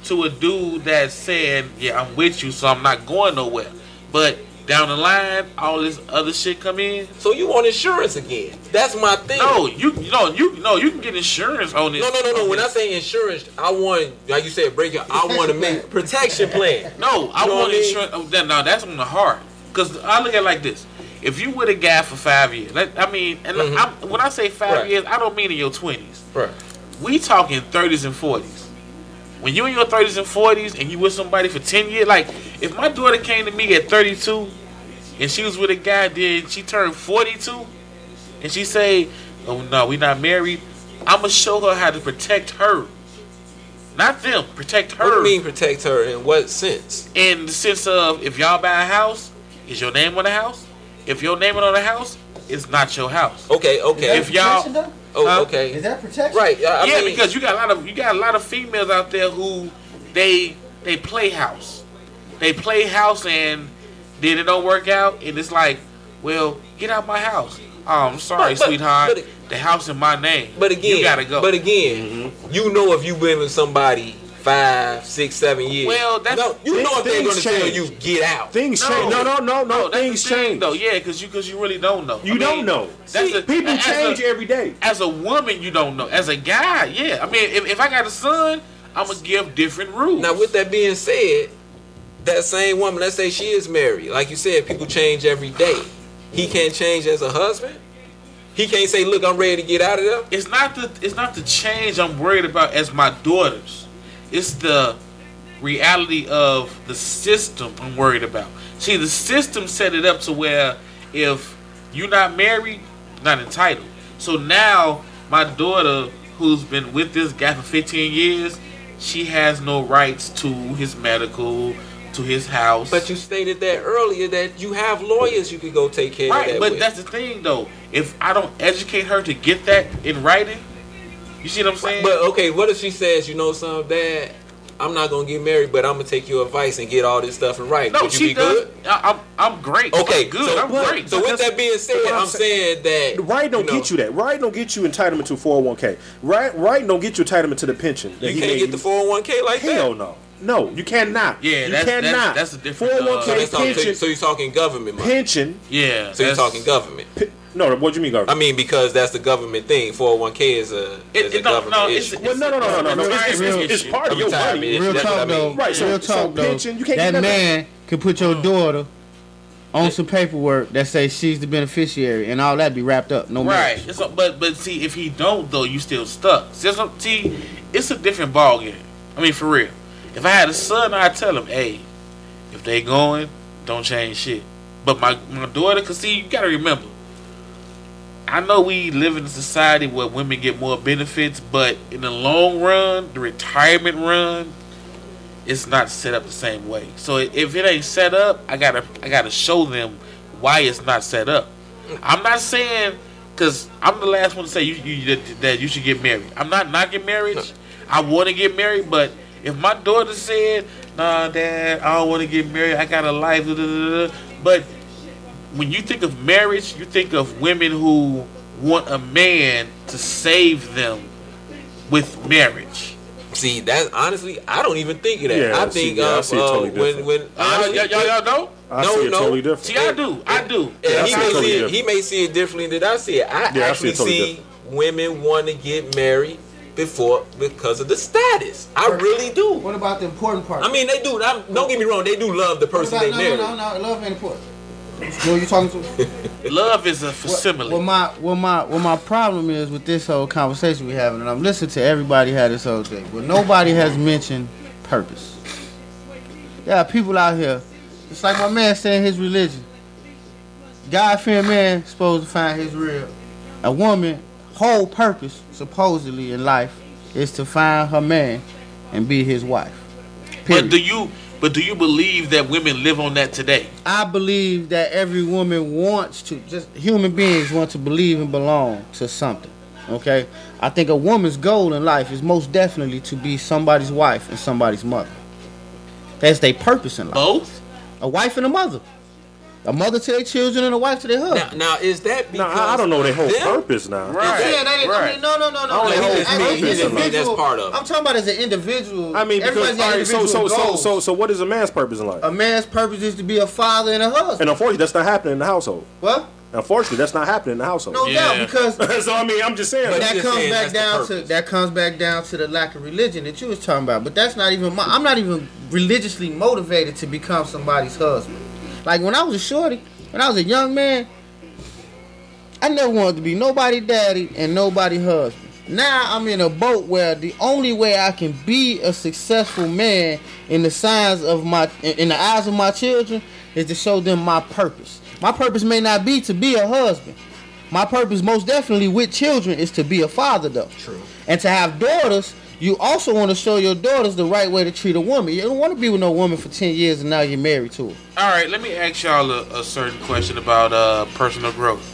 to a dude that's saying, yeah, I'm with you, so I'm not going nowhere. But down the line, all this other shit come in. So you want insurance again? That's my thing. No, you can get insurance on this. No. When I say insurance, I want, like you said, I want to make protection plan. No, I You know want what I mean? insurance. No, that's on the heart. Because I look at it like this. If you with a guy for 5 years, when I say 5 Right. years, I don't mean in your 20s. Right. We talking 30s and 40s. When you in your 30s and 40s and you with somebody for 10 years, like if my daughter came to me at 32 and she was with a guy, then she turned 42 and she say, oh no, we not married, I'm going to show her how to protect her. Not them, protect her. What do you mean protect her? In what sense? In the sense of, if y'all buy a house, is your name on the house? If your name is on the house, it's not your house. Okay. If y'all, huh? Okay. Is that protection? Right. I yeah, mean, because you got a lot of females out there who they play house. They play house and then it don't work out and it's like, well, get out my house. Oh, I'm sorry, sweetheart. The house in my name. But again, you gotta go. But again, you know if you've been with somebody 5, 6, 7 years. Well, that's you know if they're things going to tell change. you get out. Things change. No. that's Things the thing, change. though. Yeah, because you really don't know. You don't know. People change every day. As a woman, you don't know. As a guy, yeah. I mean, if I got a son, I'm gonna give different rules. Now, with that being said, that same woman, let's say she is married. Like you said, people change every day. He can't change as a husband. He can't say, "Look, I'm ready to get out of there." It's not the change I'm worried about as my daughters. It's the reality of the system I'm worried about. See, the system set it up to where if you're not married, you're not entitled. So now my daughter, who's been with this guy for 15 years, she has no rights to his medical, to his house. But you stated that earlier that you have lawyers you could go take care of that right, but with. that's the thing though. If I don't educate her to get that in writing, you see what I'm saying? But okay, what if she says, you know something, Dad, I'm not gonna get married, but I'm gonna take your advice and get all this stuff in writing. No, Would you she be does. good? I'm great. Okay, I'm good. so I'm great. So with that being said, I'm saying that Right don't get you that. Right don't get you entitlement to 401k. Right don't get you entitlement to the pension. That you can't get the 401k like Hell that. no. No, you cannot. Yeah, you that's cannot. that's a different. 401k pension. So you're talking government money. Pension. Yeah. So you're talking government. No, what do you mean government? I mean, because that's the government thing. 401k is a government issue. Well, no. It's part of your money. Real That's talk what I mean. though. Right, so real talk though. pension, you can't that get nothing. man could put your daughter on some paperwork that says she's the beneficiary, and all that be wrapped up. No Right. marriage. But see, if he don't though, you still stuck. See, it's a different ball game. I mean, for real. If I had a son, I'd tell him, hey, if they going, don't change shit. But my daughter, cause see, you gotta remember. I know we live in a society where women get more benefits, but in the long run, the retirement run, it's not set up the same way. So if it ain't set up, I gotta show them why it's not set up. I'm not saying, cause I'm the last one to say that you should get married. I'm not knocking marriage. I want to get married, but if my daughter said, "Nah, Dad, I don't want to get married. I got a life," but when you think of marriage, you think of women who want a man to save them with marriage. See, that honestly, I don't even think of that. Yeah, I think I see it totally different. when honestly, Y'all know? I see it totally different. See, I do. And Yeah, he may see it differently than I see it. I actually see women want to get married because of the status. I really do. What about the important part? I mean, they do. Don't get me wrong. They do love the person they marry. No. Love ain't important. Who are you talking to? Love is a facsimile. What my problem is with this whole conversation we having, and I'm listening to everybody have this whole thing, but nobody has mentioned purpose. There are people out here, it's like my man saying his religion. God-fearing man supposed to find his real. A woman, whole purpose, supposedly in life, is to find her man and be his wife. Period. But do you believe that women live on that today? I believe that every woman wants to, just human beings want to believe and belong to something. Okay? I think a woman's goal in life is most definitely to be somebody's wife and somebody's mother. That's their purpose in life. Both? A wife and a mother. A mother to their children and a wife to their husband. Now is that because I don't know their whole purpose now. Right. I mean, no. That's part of it. I'm talking about as an individual. I mean, because goals. so what is a man's purpose in life? A man's purpose is to be a father and a husband. And unfortunately, that's not happening in the household. What? Unfortunately, that's not happening in the household. No doubt, because so I mean, I'm just saying. But that comes back down to the lack of religion that you was talking about. But that's not even I'm not even religiously motivated to become somebody's husband. Like when I was a shorty, when I was a young man, I never wanted to be nobody daddy and nobody husband. Now I'm in a boat where the only way I can be a successful man in the eyes of my children is to show them my purpose. My purpose may not be to be a husband. My purpose most definitely with children is to be a father though. True. And to have daughters, you also want to show your daughters the right way to treat a woman. You don't want to be with no woman for 10 years and now you're married to her. All right, let me ask y'all a certain question about personal growth.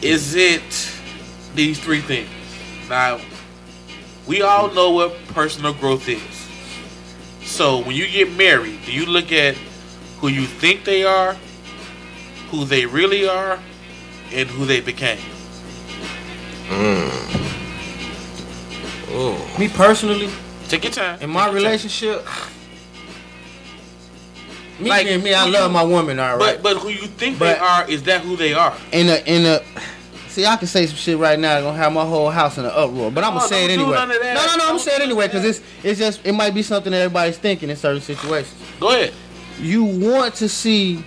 Is it these three things? Now, we all know what personal growth is. So when you get married, do you look at who you think they are, who they really are, and who they became? Ooh. Me personally, take your time. In my relationship, I love my woman, all right. But who you think they are, is that who they are? See, I can say some shit right now that's gonna have my whole house in an uproar, but I'm gonna say it anyway. No, I'm gonna say it anyway because it might be something that everybody's thinking in certain situations. Go ahead. You want to see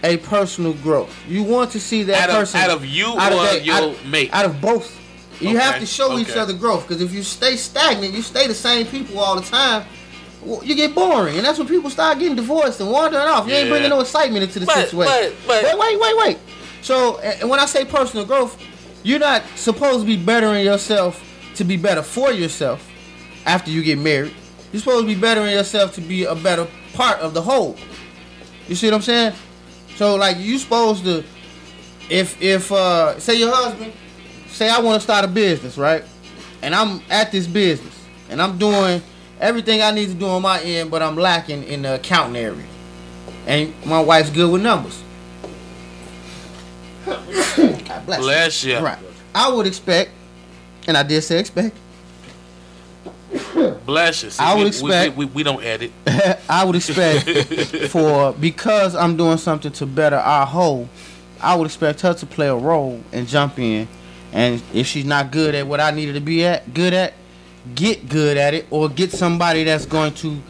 a personal growth. You want to see that person out of you or your mate. Out of both. You have to show each other growth because if you stay stagnant, you stay the same people all the time, you get boring, and that's when people start getting divorced and wandering off. You ain't bringing no excitement into the situation. Wait. So, and when I say personal growth, you're not supposed to be bettering yourself to be better for yourself after you get married. You're supposed to be bettering yourself to be a better part of the whole. You see what I'm saying? So, like, you supposed to, if say your husband, say I want to start a business, right? And I'm at this business, and I'm doing everything I need to do on my end, but I'm lacking in the accounting area. And my wife's good with numbers. God bless you. Right. I would expect, and I did say expect. Bless you. See, I would expect. We don't edit. I would expect because I'm doing something to better our whole, I would expect her to play a role and jump in. And if she's not good at what I needed to be get good at it, or get somebody that's going to,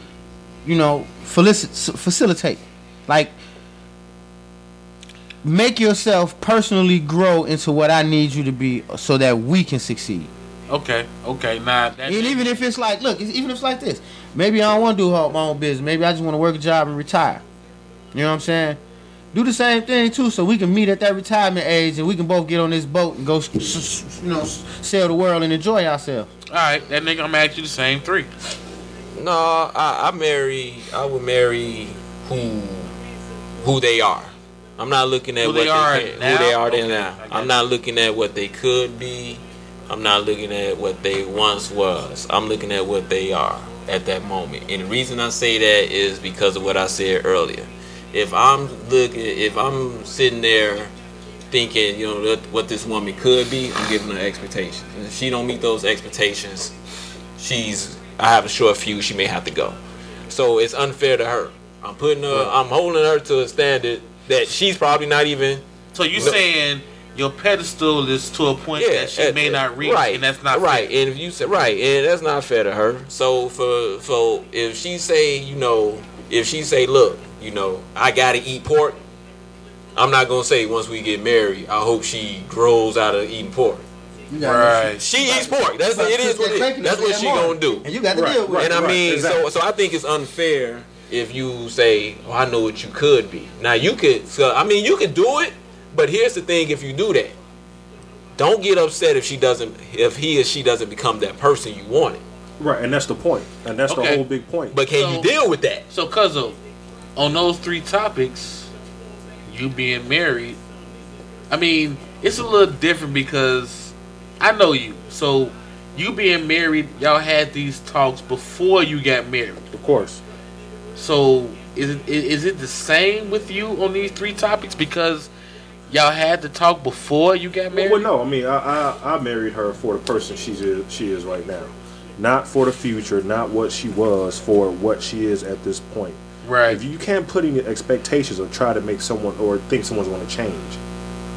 facilitate. Like, make yourself personally grow into what I need you to be so that we can succeed. Okay. Nah, and even if it's like, even if it's like this, maybe I don't want to do my own business. Maybe I just want to work a job and retire. You know what I'm saying? Do the same thing too, so we can meet at that retirement age and we can both get on this boat and go, sail the world and enjoy ourselves. All right, that nigga, I'm gonna ask you the same three. No, I would marry who they are. I'm not looking at who they are now. I'm not looking at what they could be. I'm not looking at what they once was. I'm looking at what they are at that moment. And the reason I say that is because of what I said earlier. If I'm sitting there thinking, what this woman could be, I'm giving her expectations. And if she don't meet those expectations, I have a short fuse, she may have to go. So it's unfair to her. I'm putting her. I'm holding her to a standard that she's probably not even. So you saying your pedestal is to a point that she may not reach, and that's not right. fair. And if you say and that's not fair to her. So if she say, look, I gotta eat pork, I'm not gonna say once we get married, I hope she grows out of eating pork. Right. She eats pork. It is what it is. That's what she gonna do. And you got to deal with it. And I mean, exactly. so I think it's unfair if you say, "Oh, I know what you could be." Now you could. So I mean, you could do it. But here's the thing: if you do that, don't get upset if he or she doesn't become that person you wanted. Right, and that's the point, and that's the whole big point. But can you deal with that? So, Cuzzo, on those 3 topics, you being married, I mean, it's a little different because I know you. So, you being married, y'all had these talks before you got married. Of course. So, is it the same with you on these 3 topics because y'all had to talk before you got married? Well, no. I mean, I married her for the person she is right now, not for the future, not what she was, for what she is at this point. Right. If you can't put any expectations or try to make someone or think someone's going to change,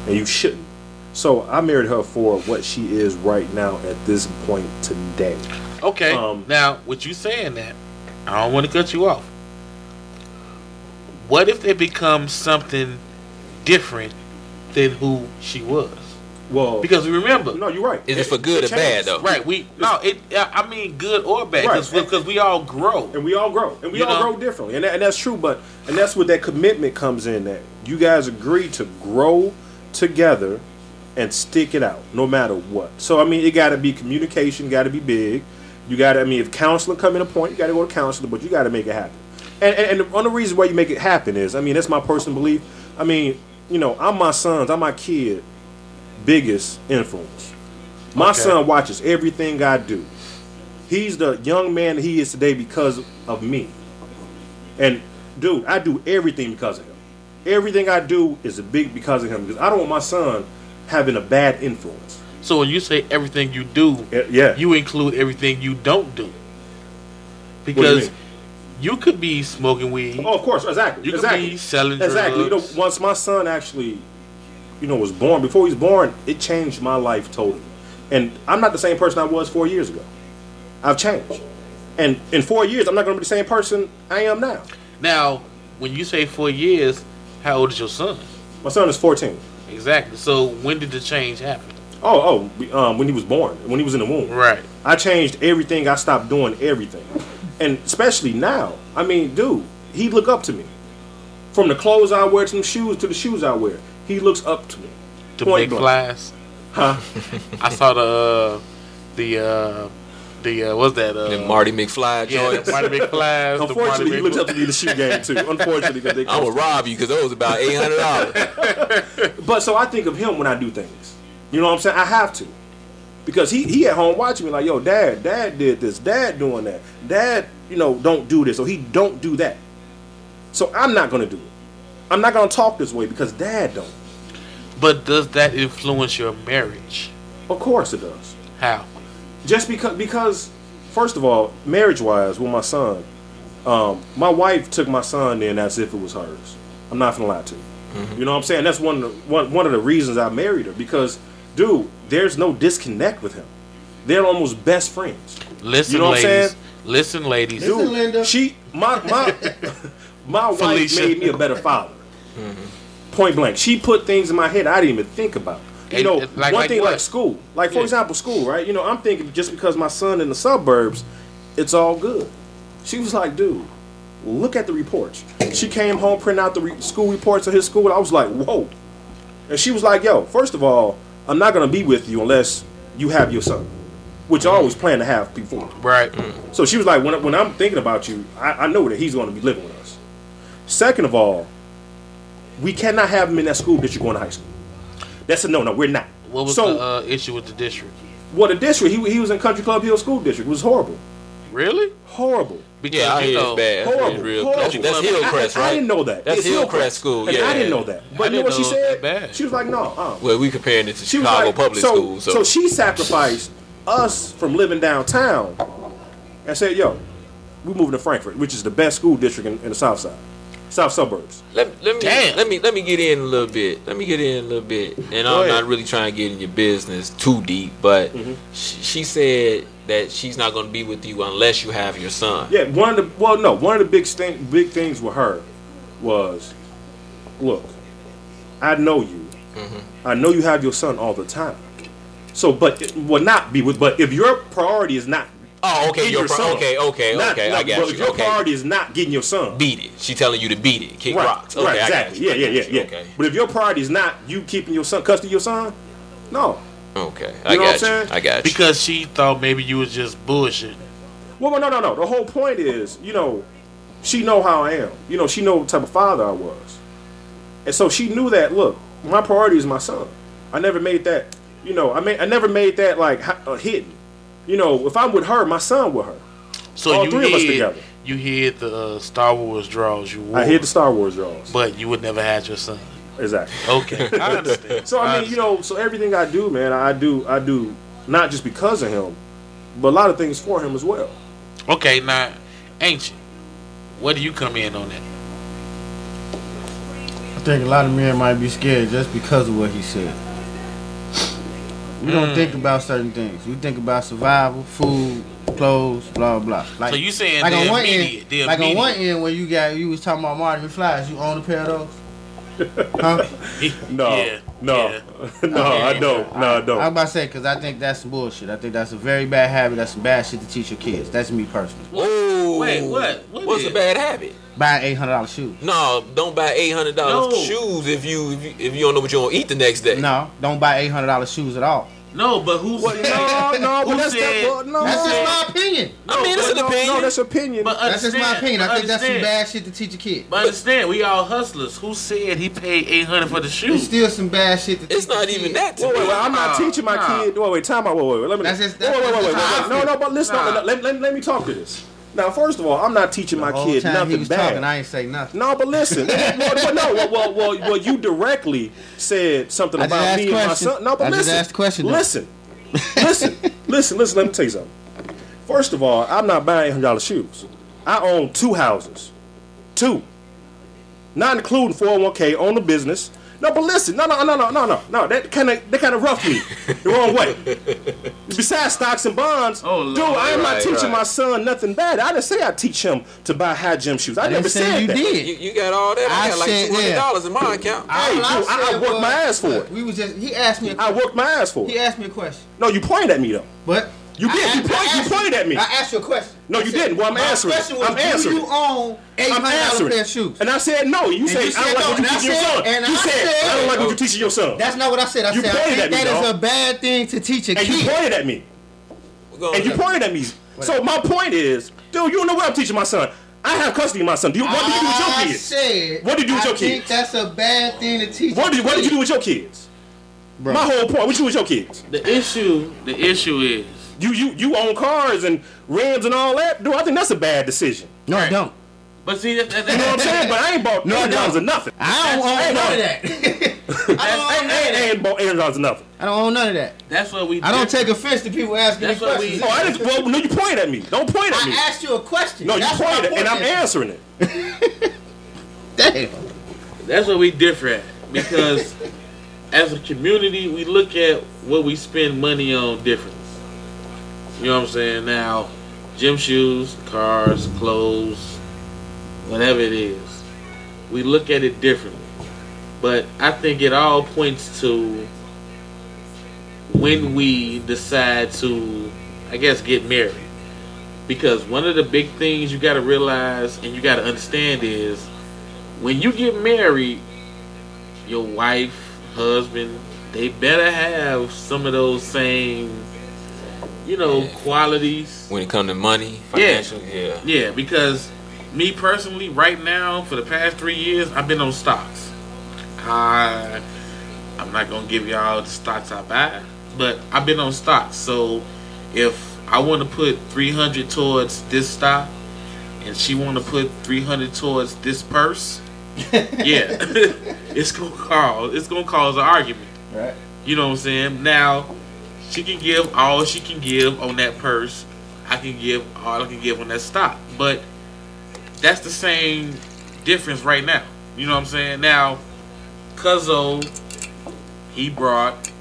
and you shouldn't. So I married her for what she is right now at this point today. Okay. Now, with you saying that, I don't want to cut you off. What if they become something different than who she was? Well, because remember, no, you're right. Is it for good or bad though? Right. I mean, good or bad, because we all grow, and we all grow differently, and that's true. And that's where that commitment comes in. That you guys agree to grow together and stick it out, no matter what. So I mean, it got to be communication, got to be big. You got to. I mean, if counseling come in a point, you got to go to counseling, but you got to make it happen. And the only reason why you make it happen is, I mean, that's my personal belief. I mean, I'm my kid biggest influence. My son watches everything I do. He's the young man that he is today because of me. And dude, I do everything because of him. Everything I do is a big because of him, because I don't want my son having a bad influence. So when you say everything you do, you include everything you don't do. Because you could be smoking weed. Oh, of course, exactly. You could be selling drugs. Exactly. Once my son actually, was born, before he was born, it changed my life totally. And I'm not the same person I was 4 years ago. I've changed. And in 4 years, I'm not going to be the same person I am now. Now, when you say 4 years, how old is your son? My son is 14. Exactly. So when did the change happen? When he was born, when he was in the womb. Right. I changed everything. I stopped doing everything. And especially now, I mean, dude, he look up to me. From the clothes I wear to the shoes I wear, he looks up to me. The big flies? Huh? I saw the what's that? The Marty McFly joints. Yeah, Marty McFly. Unfortunately, he looks up to me in the shoe game too. Unfortunately, because I would rob you because those was about $800. But so I think of him when I do things. You know what I'm saying? I have to. Because he at home watching me like, yo, dad did this, dad doing that, dad, don't do this, or he don't do that. So I'm not going to do it. I'm not going to talk this way because dad don't. But does that influence your marriage? Of course it does. How? Just because first of all, marriage-wise, with my son, my wife took my son in as if it was hers. I'm not going to lie to you. Mm-hmm. You know what I'm saying? That's one of the reasons I married her, because dude, there's no disconnect with him. They're almost best friends. Listen, you know ladies. What I'm saying? Listen, ladies. Dude, Listen, Linda. My wife Felicia. made me a better father. Mm-hmm. Point blank. She put things in my head I didn't even think about. Like school. Like, for example, school, right? I'm thinking just because my son in the suburbs, it's all good. She was like, dude, look at the reports. She came home, printing out the school reports of his school. I was like, whoa. And she was like, yo, first of all, I'm not going to be with you unless you have your son, which I always plan to have before. Right. So she was like, when I'm thinking about you, I know that he's going to be living with us. Second of all, we cannot have him in that school district going to high school. That's a no, we're not. What was the issue with the district? Well, the district, he was in Country Club Hill School District. It was horrible. Really? Horrible. Because, I hear it's bad. Horrible. That's Hillcrest, right? I didn't know that. That's Hillcrest School, and yeah. I didn't know that. But you know what she said? Bad. She was like, no. Well, we comparing it to Chicago public schools. So she sacrificed us from living downtown and said, yo, we moving to Frankfurt, which is the best school district in the South Side. South suburbs. Let me get in a little bit. And I'm not really trying to get in your business too deep, but she said that she's not going to be with you unless you have your son. Yeah, one of the big things with her was, look, I know you. I know you have your son all the time. So, but it will not be with. But if your priority is not. Oh, okay. Your son, okay. I got you. If your priority is not getting your son, beat it. She telling you to beat it, kick rocks. Okay, right, exactly. Yeah. Okay. But if your priority is not you keeping your son, custody of your son, no. Okay, I got you. Because she thought maybe you was just bullshit. Well, no. The whole point is, she know how I am. She know what type of father I was, and so she knew that. Look, my priority is my son. I never made that. I never made that like hidden. If I'm with her, my son with her. So all three of us together. You hid the Star Wars draws you wore. I hid the Star Wars draws. But you would never have your son. Exactly. Okay, I understand. So I mean, so everything I do, man, I do not just because of him, but a lot of things for him as well. Okay, now, Ancient, where do you come in on that? I think a lot of men might be scared just because of what he said. We don't think about certain things. We think about survival, food, clothes, blah blah. Like, so you saying like the on one immediate, end, the like immediate. on one end where you was talking about Marty McFly's, you own a pair of those? Huh? No, I don't. No, I don't. I'm about to say, because I think that's some bullshit. I think that's a very bad habit. That's some bad shit to teach your kids. That's me personally. Whoa. Wait, what? What's a bad habit? Buying $800 shoes. No, don't buy $800 shoes if you don't know what you're gonna eat the next day. No, don't buy $800 shoes at all. No, but who said? That's just my opinion. I mean, it's an opinion. No, that's opinion. But That's just my opinion. I think that's some understand. bad shit to teach a kid. But understand, we all hustlers. Who said he paid $800 for the It's shoes? still some bad shit to teach It's not a even kid. that. Wait, I'm not teaching my kid. Wait, time out. Wait. Let me. That's just- wait. No, but listen. Let me talk to this. Now, first of all, I'm not teaching my kid time nothing he was bad. talking, I ain't say nothing. No, but listen. Well, you directly said something I just about asked me and my question. son. No, but I listen. just asked question, though. Listen. Let me tell you something. First of all, I'm not buying $800 shoes. I own 2 houses. 2. Not including 401k, own a business. No, but listen. No. That kind of roughed me the wrong way. Besides stocks and bonds, dude, I am not teaching my son nothing bad. I didn't say I teach him to buy high gym shoes. I never said you that. did. You got all that? I got like $200 in my account. I worked my ass for it. He asked me a question. I worked my ass for it. He asked me a question. No, you pointed at me though. But You pointed at me. I asked you a question. No, you didn't. Well, I'm answering. My question was, I'm answering. do you own $800 pair of shoes? And I said no. You said you I don't like what you teaching your son. You said I don't like what you teaching your son. That's not what I said. I You said I pointed think at me, that is dog. a bad thing to teach a And kid. you pointed at me. You pointed at me. So my point is, dude, you don't know what I'm teaching my son. I have custody of my son. What do you do with your kids? What do you do with your I think kids? that's a bad thing to teach. What did you do with your kids? Bro. My whole point. What you do with your kids? The issue is You own cars and rims and all that. Dude, I think that's a bad decision. No, I don't. But see, You know what I'm saying? But I ain't bought $8 or nothing. I don't own none of that. I ain't bought $8 or nothing. I don't own none of that. That's what we. I don't take offense to people asking me That's what questions. Oh, I didn't. Well, no, you pointed at me. Don't point at me. I asked you a question. No, you That's what pointed, my and I'm point is. answering it. Damn. That's what we differ at, because as a community, we look at what we spend money on differently. You know what I'm saying? Now, gym shoes, cars, clothes, whatever it is, we look at it differently. But I think it all points to when we decide to, I guess, get married. Because one of the big things you got to realize and you got to understand is when you get married, your wife, husband, they better have some of those same, qualities. When it comes to money, financial, Yeah, because me personally, right now, for the past 3 years, I've been on stocks. I'm not going to give y'all the stocks I buy, but I've been on stocks. So if I want to put 300 towards this stock and she want to put 300 towards this purse, yeah, it's gonna cause an argument. Right. You know what I'm saying? Now, she can give all she can give on that purse. I can give all I can give on that stock. But that's the same difference right now. You know what I'm saying? Now, Cuzzo, he brought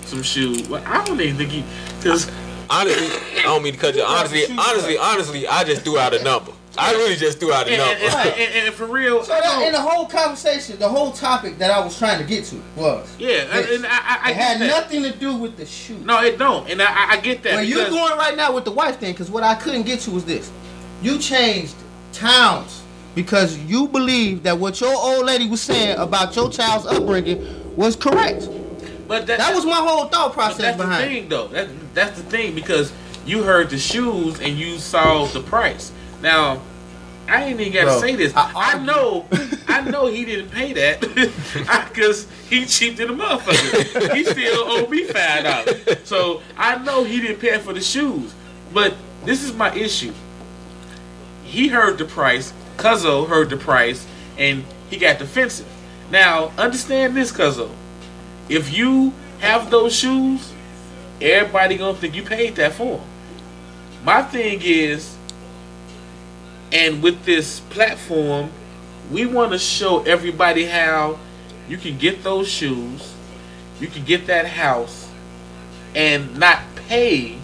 some shoes. Well, I don't even think he, because honestly, I don't mean to cut you. Honestly, I just threw out a number. I really just threw out a number. And for real, so that, in the whole conversation, the whole topic that I was trying to get to was and I it had nothing to do with the shoe. No, it don't, and I get that. Well, you're going right now with the wife thing, because what I couldn't get to was this: you changed towns because you believe that what your old lady was saying about your child's upbringing was correct. But that was my whole thought process behind it. That's the thing, because you heard the shoes and you saw the price. Now, I ain't even gotta say this. I know he didn't pay that because he cheaped in the motherfucker. He still owe me $5. So I know he didn't pay for the shoes. But this is my issue. He heard the price. Cuzzo heard the price, and he got defensive. Now, understand this, Cuzzo. If you have those shoes, everybody gonna think you paid that for them. My thing is, and with this platform, we want to show everybody how you can get those shoes, you can get that house, and not pay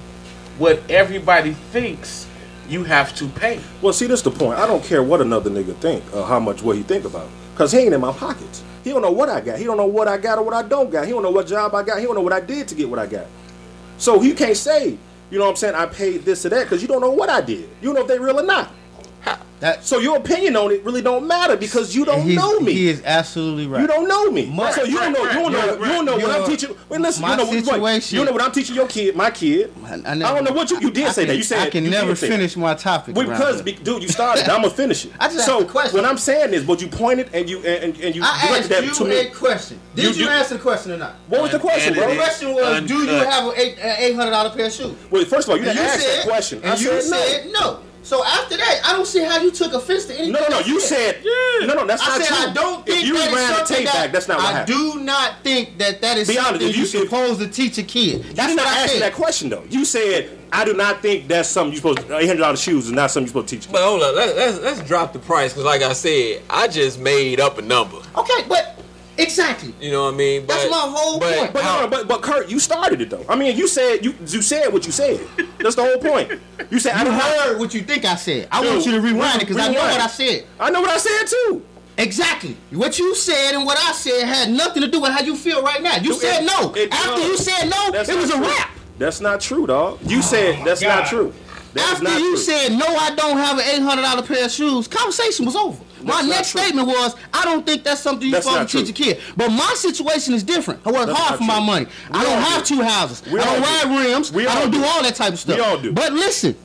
what everybody thinks you have to pay. Well, see, this the point. I don't care what another nigga think or how much what he think about, because he ain't in my pockets. He don't know what I got. He don't know what I got or what I don't got. He don't know what job I got. He don't know what I did to get what I got. So you can't say, you know what I'm saying, I paid this or that, because you don't know what I did. You don't know if they real or not. So your opinion on it really don't matter because you don't know me. He is absolutely right. You don't know me. So you don't know what I'm teaching. Well, listen, you know what I'm teaching your kid, my kid. I don't know what you did say that. You said I can never finish my topic. Because dude, you started. I'm gonna finish it. I just asked a question. What I'm saying is, but you pointed and you directed that to me. I asked you a question. Did you answer the question or not? What was the question, bro? The question was, do you have an $800 pair of shoes? Well, first of all, you didn't ask that question. And you said no. So after that, I don't see how you took offense to anything. No. You said no. That's not true. I don't think if you ran the tape back, that's not what happened. I do not think that is something you're supposed to teach a kid. That's not asking that question though. You said I do not think that's something you're supposed to. $800 shoes is not something you're supposed to teach. But hold on, let's drop the price because, like I said, I just made up a number. Okay, but. Exactly. You know what I mean? That's my whole point. But Kurt, you started it though. I mean, you said what you said. That's the whole point. You said I heard what you think I said. I want you to rewind it because I know what I said. I know what I said too. Exactly. What you said and what I said had nothing to do with how you feel right now. You said no. After you said no, it was a wrap. That's not true, dog. You said that's not true. After you said no, I don't have an $800 pair of shoes, conversation was over. My next statement was, I don't think that's something you're supposed to teach a kid. But my situation is different. I work hard for my money. I don't have two houses. I don't ride rims. I don't do all that type of stuff. We all do. But listen,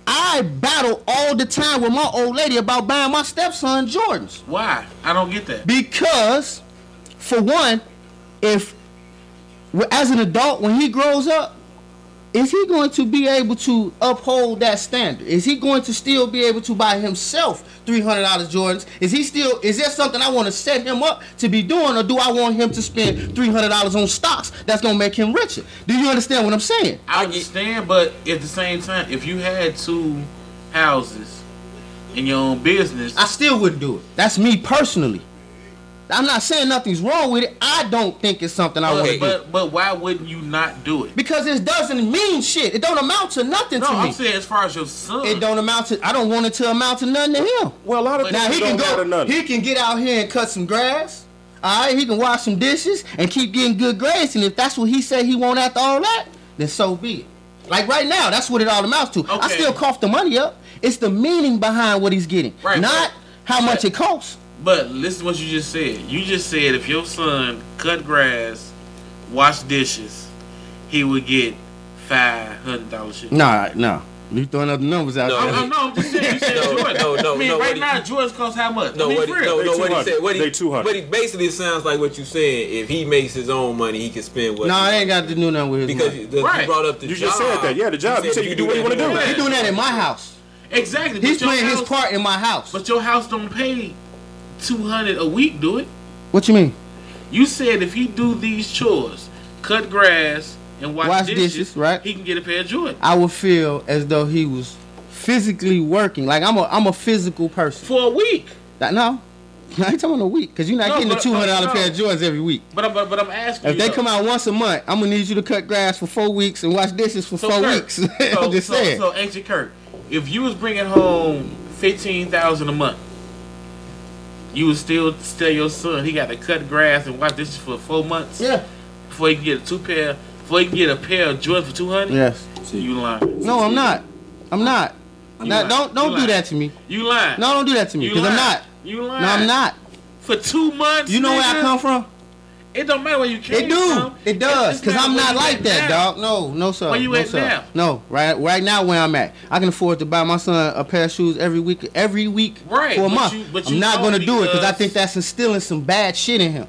I battle all the time with my old lady about buying my stepson Jordans. Why? I don't get that. Because, for one, if as an adult, when he grows up, is he going to be able to uphold that standard? Is he going to still be able to buy himself $300 Jordans? Is there something I want to set him up to be doing, or do I want him to spend $300 on stocks that's going to make him richer? Do you understand what I'm saying? I understand, but at the same time, if you had two houses in your own business, I still wouldn't do it. That's me personally. I'm not saying nothing's wrong with it. I don't think it's something I want to do. But why wouldn't you not do it? Because it doesn't mean shit. It don't amount to nothing to me. No, I'm saying as far as your son. It don't amount to. I don't want it to amount to nothing to him. Well, a lot of now he can go. He can get out here and cut some grass. All right, he can wash some dishes and keep getting good grades. And if that's what he said he want after all that, then so be it. Like right now, that's what it all amounts to. Okay. I still cough the money up. It's the meaning behind what he's getting, not how much it costs. But listen to what you just said. You just said if your son cut grass, wash dishes, he would get $500. No. You throwing up the numbers out there. I'm just saying. You said Jordan. No. I mean, right now, Jordans cost how much? No, what he said. They 200. But he basically sounds like what you're saying. If he makes his own money, he can spend what. No, it ain't got to do nothing with his money. Because you brought up the job. You just said that. Yeah, the job. You said you can do what you want to do. He's doing that in my house. Exactly. He's playing his part in my house. But your house don't pay $200 a week, do it? What you mean? You said if he do these chores, cut grass and wash dishes, right? He can get a pair of Jordans. I would feel as though he was physically working. Like I'm a physical person. For a week. No. I ain't talking about a week, because you're not getting a $200 pair of Jordans every week. But I'm asking if they come out once a month, I'm going to need you to cut grass for 4 weeks and wash dishes for 4 weeks. I'm just saying. So, Ancient Kurt, if you was bringing home $15,000 a month, you would still tell your son he got to cut grass and wash dishes for 4 months? Yeah. Before he can get a pair of Jordans for $200? Yes. You lying. No, I'm not. Don't do that to me. You lying. No, don't do that to me, because I'm not. You lying. No, I'm not. For 2 months, you know where I come from? It don't matter where you came from. It does, because I'm not like that, dog. No, sir. Where you at now? No, right now where I'm at. I can afford to buy my son a pair of shoes every week right, for a month. I'm not going to do it, because I think that's instilling some bad shit in him.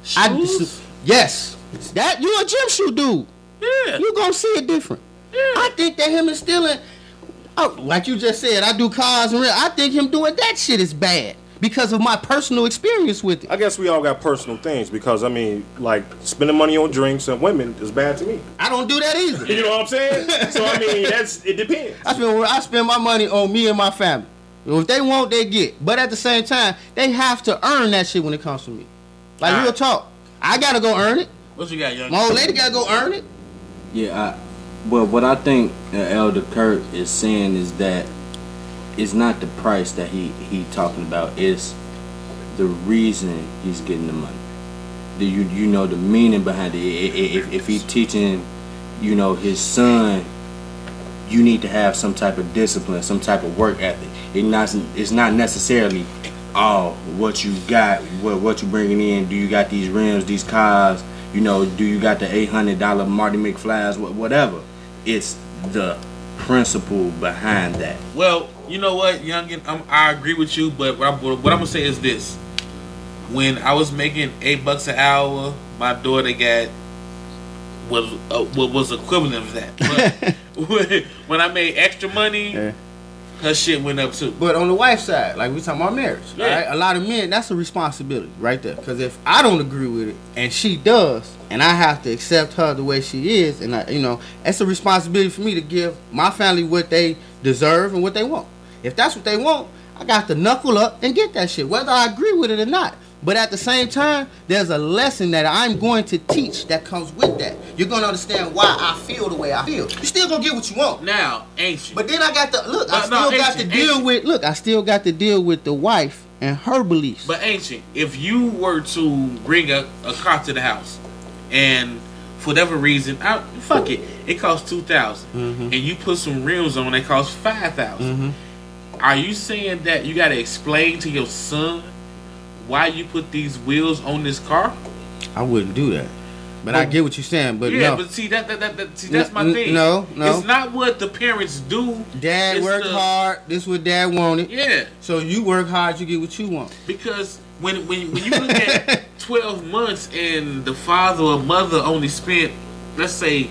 Shoes? Yes. That you a gym shoe dude. Yeah. You going to see it different. Yeah. I think that him instilling, like you just said, I do cars and real. I think him doing that shit is bad, because of my personal experience with it. I guess we all got personal things, because I mean, like, spending money on drinks and women is bad to me. I don't do that either. You know what I'm saying? So I mean, it depends. I spend my money on me and my family. If they want, they get. But at the same time, they have to earn that shit when it comes to me. Like, real talk. I gotta go earn it. What you got, young? My old lady gotta go earn it. Yeah, but what I think Elder Kurt is saying is that it's not the price that he talking about. It's the reason he's getting the money. You know the meaning behind it. If he's teaching, his son, you need to have some type of discipline, some type of work ethic. It's not necessarily what you got, what you bringing in. Do you got these rims, these cars? Do you got the $800 Marty McFly's, whatever. It's the principle behind that. Well, you know what, youngin, I agree with you, but what I'm gonna say is this: when I was making $8 an hour, my daughter was equivalent of that. But when I made extra money, her shit went up too. But on the wife's side, like we talking about marriage, right? A lot of men, that's a responsibility right there. Because if I don't agree with it and she does, and I have to accept her the way she is, and it's a responsibility for me to give my family what they deserve and what they want. If that's what they want, I got to knuckle up and get that shit, whether I agree with it or not. But at the same time, there's a lesson that I'm going to teach that comes with that. You're going to understand why I feel the way I feel. You still going to get what you want. Now, ain't you? But then I got to, I still got to deal with the wife and her beliefs. But Ancient, if you were to bring a car to the house, and for whatever reason, it costs $2,000, and you put some rims on that cost $5,000. Are you saying that you got to explain to your son why you put these wheels on this car? I wouldn't do that. But I get what you're saying. But yeah, no. but see that's my thing. No. It's not what the parents do. Dad worked hard. This is what Dad wanted. Yeah. So you work hard, you get what you want. Because when you look at 12 months and the father or mother only spent, let's say,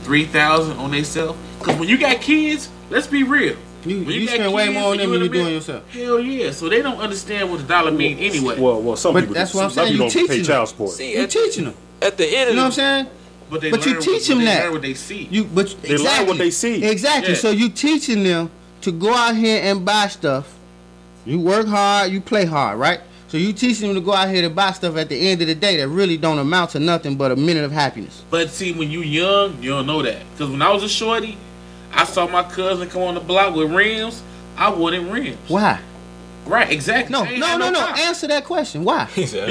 $3,000 on themselves. Because when you got kids, let's be real. You spend way more on them than you doing yourself. Hell yeah. So they don't understand what the dollar mean anyway. Well, some people that's what I'm saying. You don't pay child support. See, you teaching them. At the end of you know what I'm saying? But you teach them that. They learn what they see. They learn what they see. Exactly. Yeah. So you teaching them to go out here and buy stuff. You work hard, you play hard, right? So you teaching them to go out here to buy stuff at the end of the day that really don't amount to nothing but a minute of happiness. But see, when you young, you don't know that. Because when I was a shorty, I saw my cousin come on the block with rims. I wanted rims. Why? Right, exactly. No. Answer that question. Why? Because I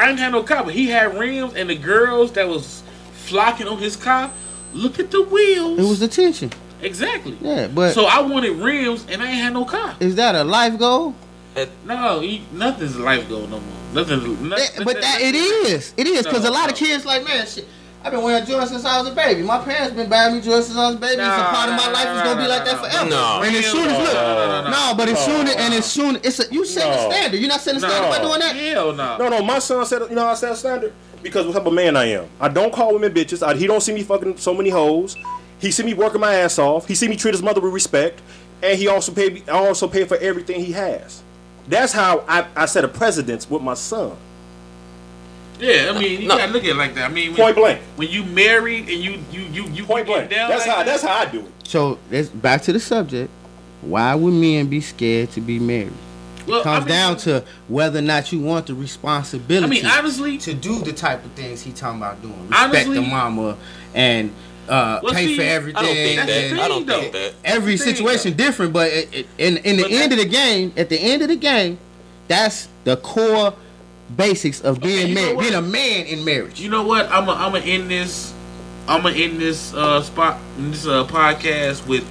didn't have no car, but he had rims, and the girls that was flocking on his car, look at the wheels. It was the tension. Exactly. Yeah, but so I wanted rims, and I ain't had no car. Is that a life goal? No, nothing's a life goal no more. It is because a lot of kids like, man, shit. I've been wearing Jordans since I was a baby. My parents been buying me Jordans since I was a baby. It's a part of my life. It's gonna be like that forever. No. And as soon as you set the standard. You're not setting the standard by doing that. Hell no. No. My son said, I set a standard because what type of man I am. I don't call women bitches. He don't see me fucking so many hoes. He see me working my ass off. He see me treat his mother with respect, and I also pay for everything he has. That's how I set a precedence with my son. Yeah, I mean, you gotta look at it like that. I mean, point blank. When you married and you point blank. That's how I do it. So back to the subject. Why would men be scared to be married? Well, It comes down to whether or not you want the responsibility. I mean, honestly, to do the type of things he talking about doing. Respect Honestly, the mama and pay for everything. I don't think that. Every situation different, but in the end of the game, at the end of the game, that's the core basics of being married, being a man in marriage. You know what? I'm gonna end this. I'm gonna end this podcast with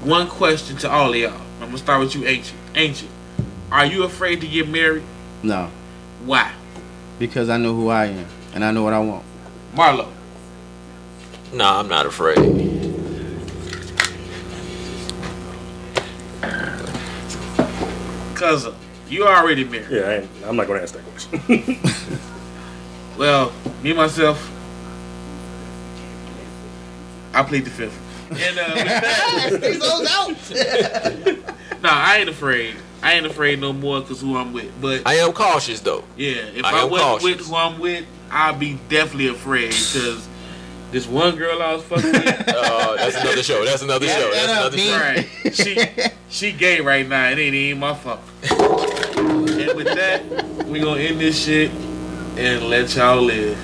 one question to all of y'all. I'm gonna start with you, Ancient. Are you afraid to get married? No, Why? because I know who I am and I know what I want. Marlo. Nah, I'm not afraid. Cause you already married. Yeah, I'm not gonna ask that question. Well, me myself, I plead the fifth. And with that, nah, I ain't afraid. I ain't afraid no more because who I'm with. But I am cautious though. yeah, if I wasn't with who I'm with, I'd be definitely afraid because this one girl I was fucking with. That's another show. That's another show. That's another show. Right. She gay right now. It ain't even my fault. And with that, we gonna end this shit and let y'all live.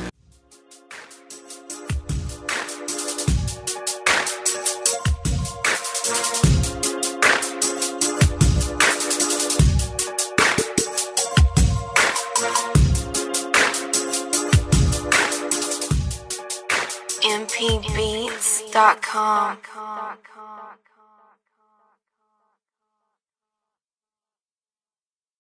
mpbeats.com